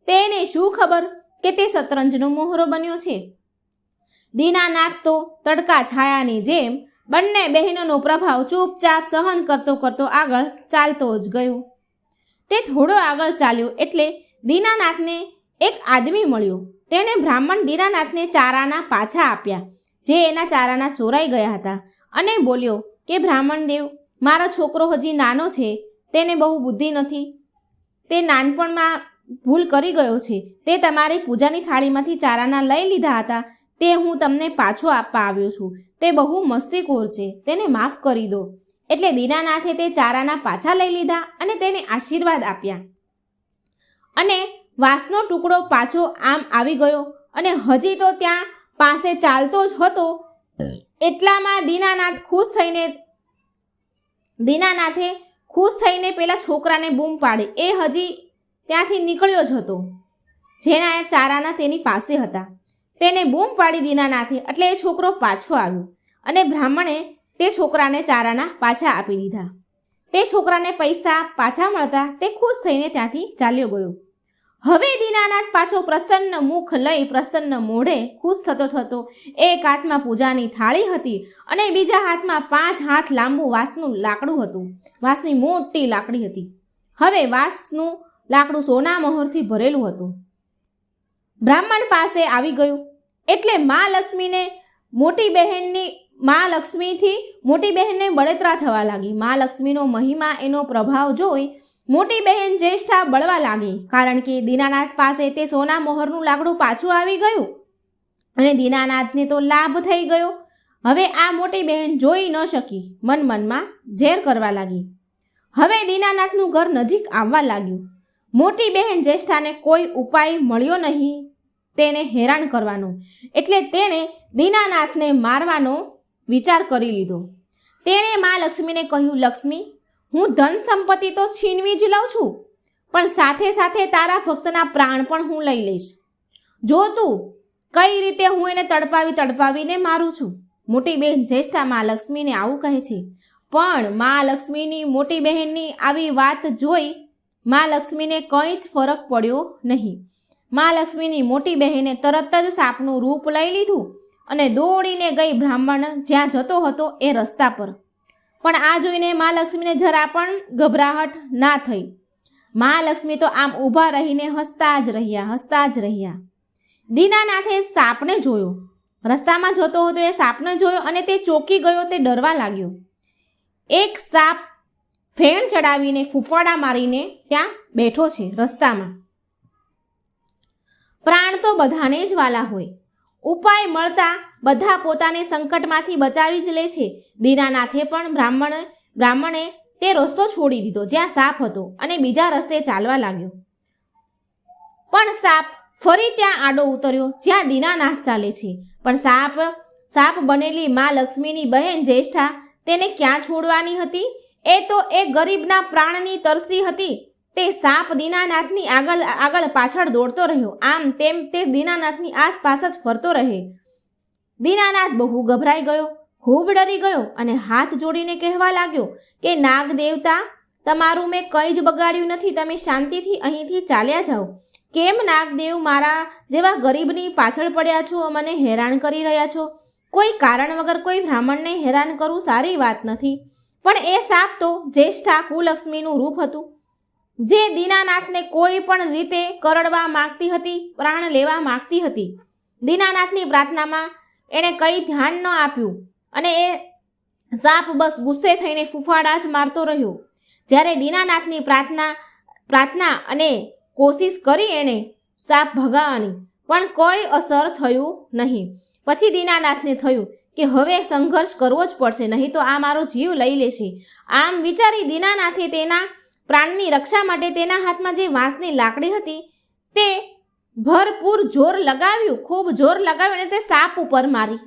તેને શું ખબર કે તે શતરંજનો મોહરો બન્યો છે. દીનાનાથ તો તડકા છાયાની જેમ બંને બહેનોનો પ્રભાવ ચૂપચાપ સહન કરતો કરતો આગળ ચાલતો જ ગયો. તે થોડો આગળ ચાલ્યો એટલે દીનાનાથને એક આદમી મળ્યો. તેણે બ્રાહ્મણ દીનાનાથને 4 આના પાછા આપ્યા, જે એના 4 આના ચોરાઈ ગયા હતા, અને બોલ્યો કે બ્રાહ્મણ દેવ, મારો છોકરો હજી નાનો છે, તેને બહુ બુદ્ધિ નથી, તે નાનપણમાં ભૂલ કરી ગયો છે. તે તમારી પૂજાની થાળીમાંથી ચારાના લઈ લીધા હતા, તે હું તમને પાછો આપવા આવ્યો છું. તે બહુ મસ્તીખોર છે, તેને માફ કરી દો. એટલે દીનાનાથે તે ચારાના પાછા લઈ લીધા અને તેને આશીર્વાદ આપ્યા. અને વાંસનો ટુકડો પાછો આમ આવી ગયો અને હજી તો ત્યાં પાસે ચાલતો જ હતો. એટલામાં દીનાનાથે ખુશ થઈને પેલા છોકરાને બૂમ પાડી. એ હજી ત્યાંથી નીકળ્યો જ હતો, જેના ચારાના તેની પાસે હતા. તેને બૂમ પાડી દીનાનાથે, એટલે એ છોકરો પાછો આવ્યો અને બ્રાહ્મણે તે છોકરાને ચારાના પાછા આપી દીધા. તે છોકરાને પૈસા પાછા મળતા તે ખુશ થઈને ત્યાંથી ચાલ્યો ગયો. હવે દીનાનાથ પાછો પ્રસન્ન મુખ લઈ પ્રસન્ન મોઢે ખુશ થતો એક હાથમાં પૂજાની થાળી હતી અને બીજા હાથમાં 5 હાથ લાંબુ વાંસનું લાકડું હતું. વાંસની મોટી લાકડી હતી. હવે વાંસનું લાકડું સોના મહોરથી ભરેલું હતું. બ્રાહ્મણ પાસે આવી ગયું એટલે મા લક્ષ્મીથી મોટી બહેનને બળતરા થવા લાગી. મા લક્ષ્મીનો મહિમા, એનો પ્રભાવ જોઈ મોટી બહેન જ્યેષ્ઠા બળવા લાગી, કારણ કે દીનાનાથ પાસે તે સોના મોહરનું લાકડું પાછું આવી ગયું અને દીનાનાથને તો લાભ થઈ ગયો. હવે આ મોટી બહેન જોઈ ન શકી, મનમાં ઝેર કરવા લાગી. હવે દીનાનાથનું ઘર નજીક આવવા લાગ્યું. મોટી બહેન જ્યેષ્ઠાને કોઈ ઉપાય મળ્યો નહીં તેને હેરાન કરવાનો, એટલે તેણે દીનાનાથને મારવાનો વિચાર કરી લીધો. તેણે મા લક્ષ્મીને કહ્યું, લક્ષ્મી, હું ધન સંપત્તિ તો છીનવી જ લઉં છું, પણ સાથે સાથે તારા ભક્તના પ્રાણ પણ હું લઈ લઈશ. જો તું કઈ રીતે હું એને તડપાવીને મારું છું. મોટી બહેન જ્યેષ્ઠા મા લક્ષ્મીને આવું કહે છે. પણ મા લક્ષ્મીની મોટી બહેનની આવી વાત જોઈ મા લક્ષ્મીને કંઈ જ ફરક પડ્યો નહીં. મા લક્ષ્મીની મોટી બહેને તરત જ સાપનું રૂપ લઈ લીધું અને દોડીને ગઈ બ્રાહ્મણ જ્યાં જતો હતો એ રસ્તા પર. પણ આ જોઈને મા લક્ષ્મીને જરા પણ ગભરાહટ ના થઈ. મા લક્ષ્મી તો આમ ઊભા રહીને હસતા જ રહ્યા. દીનાનાથે સાપને જોયો. રસ્તામાં જતો હતો એ સાપને જોયો અને તે ચોંકી ગયો. તે ડરવા લાગ્યો. એક સાપ ફેણ ચડાવીને ફૂફાડા મારીને ત્યાં બેઠો છે રસ્તામાં. પ્રાણ તો બધાને જ વાલા હોય. ઉપાય મળતા બધા પોતાને સંકટમાંથી બચાવી જ લે છે. દીનાનાથે પણ બ્રાહ્મણે તે રસ્તો છોડી દીધો જ્યાં સાપ હતો અને બીજા રસ્તે ચાલવા લાગ્યો. પણ સાપ ફરી ત્યાં આડો ઉતર્યો જ્યાં દીનાનાથ ચાલે છે. પણ સાપ બનેલી મા લક્ષ્મીની બહેન જ્યેષ્ઠા તેને ક્યાં છોડવાની હતી? એ તો એ ગરીબના પ્રાણની તરસી હતી. તે સાપ દીનાનાથની આગળ પાછળ દોડતો રહ્યો. આમ તેમ તે દીનાનાથની આસપાસ જ ફરતો રહે. દીનાનાથ બહુ ગભરાઈ ગયો, ખૂબ ડરી ગયો અને હાથ જોડીને કહેવા લાગ્યો કે નાગ દેવતા, તમારું મેં કંઈ જ બગાડ્યું નથી, તમે શાંતિથી અહીંથી ચાલ્યા જાઓ. કેમ નાગદેવ મારા જેવા ગરીબની પાછળ પડ્યા છો, મને હેરાન કરી રહ્યા છો? કોઈ કારણ વગર કોઈ બ્રાહ્મણને હેરાન કરવું સારી વાત નથી. પણ એ સાપ તો જ્યેષ્ઠા કુલક્ષ્મીનું રૂપ હતું, જે દીનાનાથને કોઈ પણ રીતે કરડવા માંગતી હતી, પ્રાણ લેવા માંગતી હતી. દીનાનાથની પ્રાર્થનામાં એણે કંઈ ધ્યાન ન આપ્યું અને એ સાપ બસ ગુસ્સે થઈને ફૂફાડા જ મારતો રહ્યો. જ્યારે દીનાનાથની પ્રાર્થના અને કોશિશ કરી એને સાપ ભગાવવાની, પણ કોઈ અસર થયું નહીં. પછી દીનાનાથને થયું કે હવે સંઘર્ષ કરવો જ પડશે, નહીં તો આ મારો જીવ લઈ લેશે. આમ વિચારી દીનાનાથે તેના પ્રાણની રક્ષા માટે તેના હાથમાં જે વાંસની લાકડી હતી તે ભરપૂર જોર લગાવ્યું, ખૂબ જોર લગાવ્યું અને તે સાપ ઉપર મારી.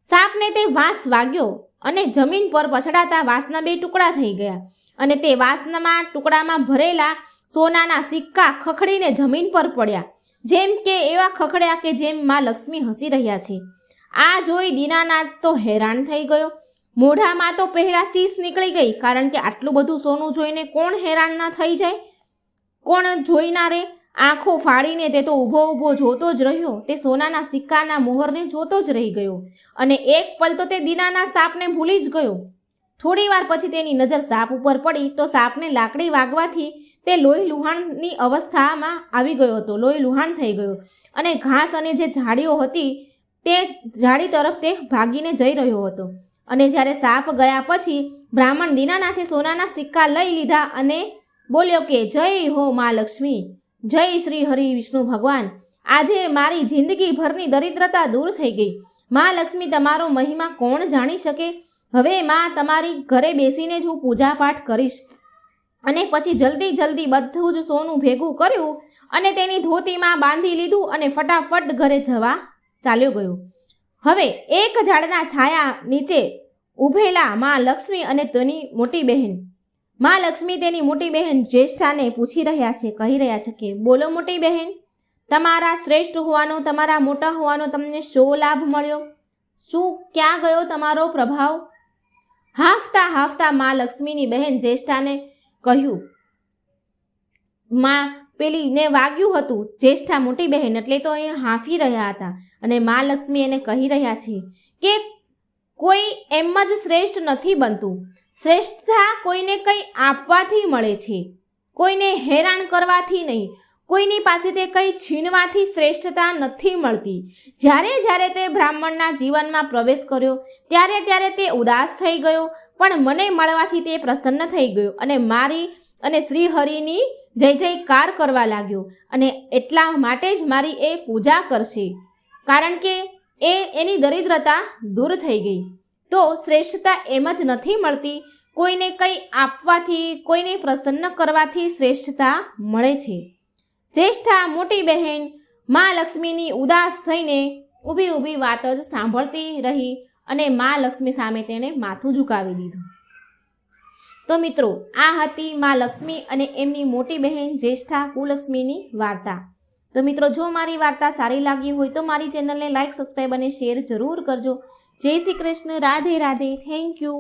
સાપને તે વાંસ વાગ્યો અને જમીન પર પછડાતા વાંસના 2 ટુકડા થઈ ગયા અને તે વાંસના ટુકડામાં ભરેલા સોનાના સિક્કા ખખડીને જમીન પર પડ્યા, જેમ કે એવા ખખડ્યા કે જેમ માં લક્ષ્મી હસી રહ્યા છે. આ જોઈ દીનાનાથ તો હેરાન થઈ ગયો. મોઢામાં તો પહેલા ચીસ નીકળી ગઈ, કારણ કે આટલું બધું સોનું જોઈને કોણ હેરાન ના થઈ જાય? કોણ જોઈનારે? આંખો ફાડીને તે તો ઊભો જોતો જ રહ્યો. તે સોનાના સિક્કાના મોહરને જોતો જ રહી ગયો અને એક પલ તો તે દીનાનાથ સાપને ભૂલી જ ગયો. થોડી વાર પછી તેની નજર સાપ ઉપર પડી તો સાપને લાકડી વાગવાથી તે લોહી લુહાણની અવસ્થામાં આવી ગયો હતો, લોહી લુહાણ થઈ ગયો અને ઘાસ અને જે ઝાડીઓ હતી તે ઝાડી તરફ તે ભાગીને જઈ રહ્યો હતો. અને જ્યારે સાપ ગયા પછી બ્રાહ્મણ દીનાનાથે સોનાના સિક્કા લઈ લીધા અને બોલ્યો કે જય હો મા લક્ષ્મી, જય શ્રી હરિ વિષ્ણુ ભગવાન. આજે મારી જિંદગી ભરની દરિદ્રતા દૂર થઈ ગઈ. માં લક્ષ્મી, તમારો મહિમા કોણ જાણી શકે? હવે માં, તમારી ઘરે બેસીને જ હું પૂજા પાઠ કરીશ. અને પછી જલ્દી બધું જ સોનું ભેગું કર્યું અને તેની ધોતીમાં બાંધી લીધું અને ફટાફટ ઘરે જવા ચાલ્યો ગયો. હવે એક ઝાડના છાયા નીચે ઊભેલા માં લક્ષ્મી અને તેની મોટી બહેન. માં લક્ષ્મી તેની મોટી બહેન જ્યેષ્ઠાને પૂછી રહ્યા છે, કહી રહ્યા છે કે બોલો મોટી બહેન, તમારા શ્રેષ્ઠ હોવાનો, તમારા મોટા હોવાનો તમને શો લાભ મળ્યો? શું ક્યાં ગયો તમારો પ્રભાવ? હાંફતા માં લક્ષ્મીની બહેન જ્યેષ્ઠાને કહ્યું. માં પેલીને વાગ્યું હતું, જ્યેષ્ઠા મોટી બહેન એટલે તો એ હાંફી રહ્યા હતા. અને માં લક્ષ્મી એને કહી રહ્યા છે કે કોઈ એમ જ શ્રેષ્ઠ નથી બનતું. શ્રેષ્ઠતા કોઈને કંઈ આપવાથી મળે છે, કોઈને હેરાન કરવાથી નહીં. કોઈની પાસેથી કંઈ છીનવાથી શ્રેષ્ઠતા નથી મળતી. જ્યારે તે બ્રાહ્મણના જીવનમાં પ્રવેશ કર્યો ત્યારે તે ઉદાસ થઈ ગયો, પણ મને મળવાથી તે પ્રસન્ન થઈ ગયો અને મારી અને શ્રી હરિની જય જયકાર કરવા લાગ્યો. અને એટલા માટે જ મારી એ પૂજા કરશે, કારણ કે એની દરિદ્રતા દૂર થઈ ગઈ. તો શ્રેષ્ઠતા એમ જ નથી મળતી. કોઈને કંઈ આપવાથી, કોઈને પ્રસન્ન કરવાથી શ્રેષ્ઠતા મળે છે. જ્યેષ્ઠા મોટી બહેન માં લક્ષ્મીની ઉદાસ થઈને ઊભી વાત જ સાંભળતી રહી અને માં લક્ષ્મી સામે તેણે માથું ઝુકાવી દીધું. તો મિત્રો, આ હતી માં લક્ષ્મી અને એમની મોટી બહેન જ્યેષ્ઠા કુલક્ષ્મીની વાર્તા. તો મિત્રો, જો મારી વાર્તા સારી લાગી હોય તો મારી ચેનલને લાઈક, સબસ્ક્રાઈબ અને શેર જરૂર કરજો. જય શ્રી કૃષ્ણ. રાધે રાધે. Thank you.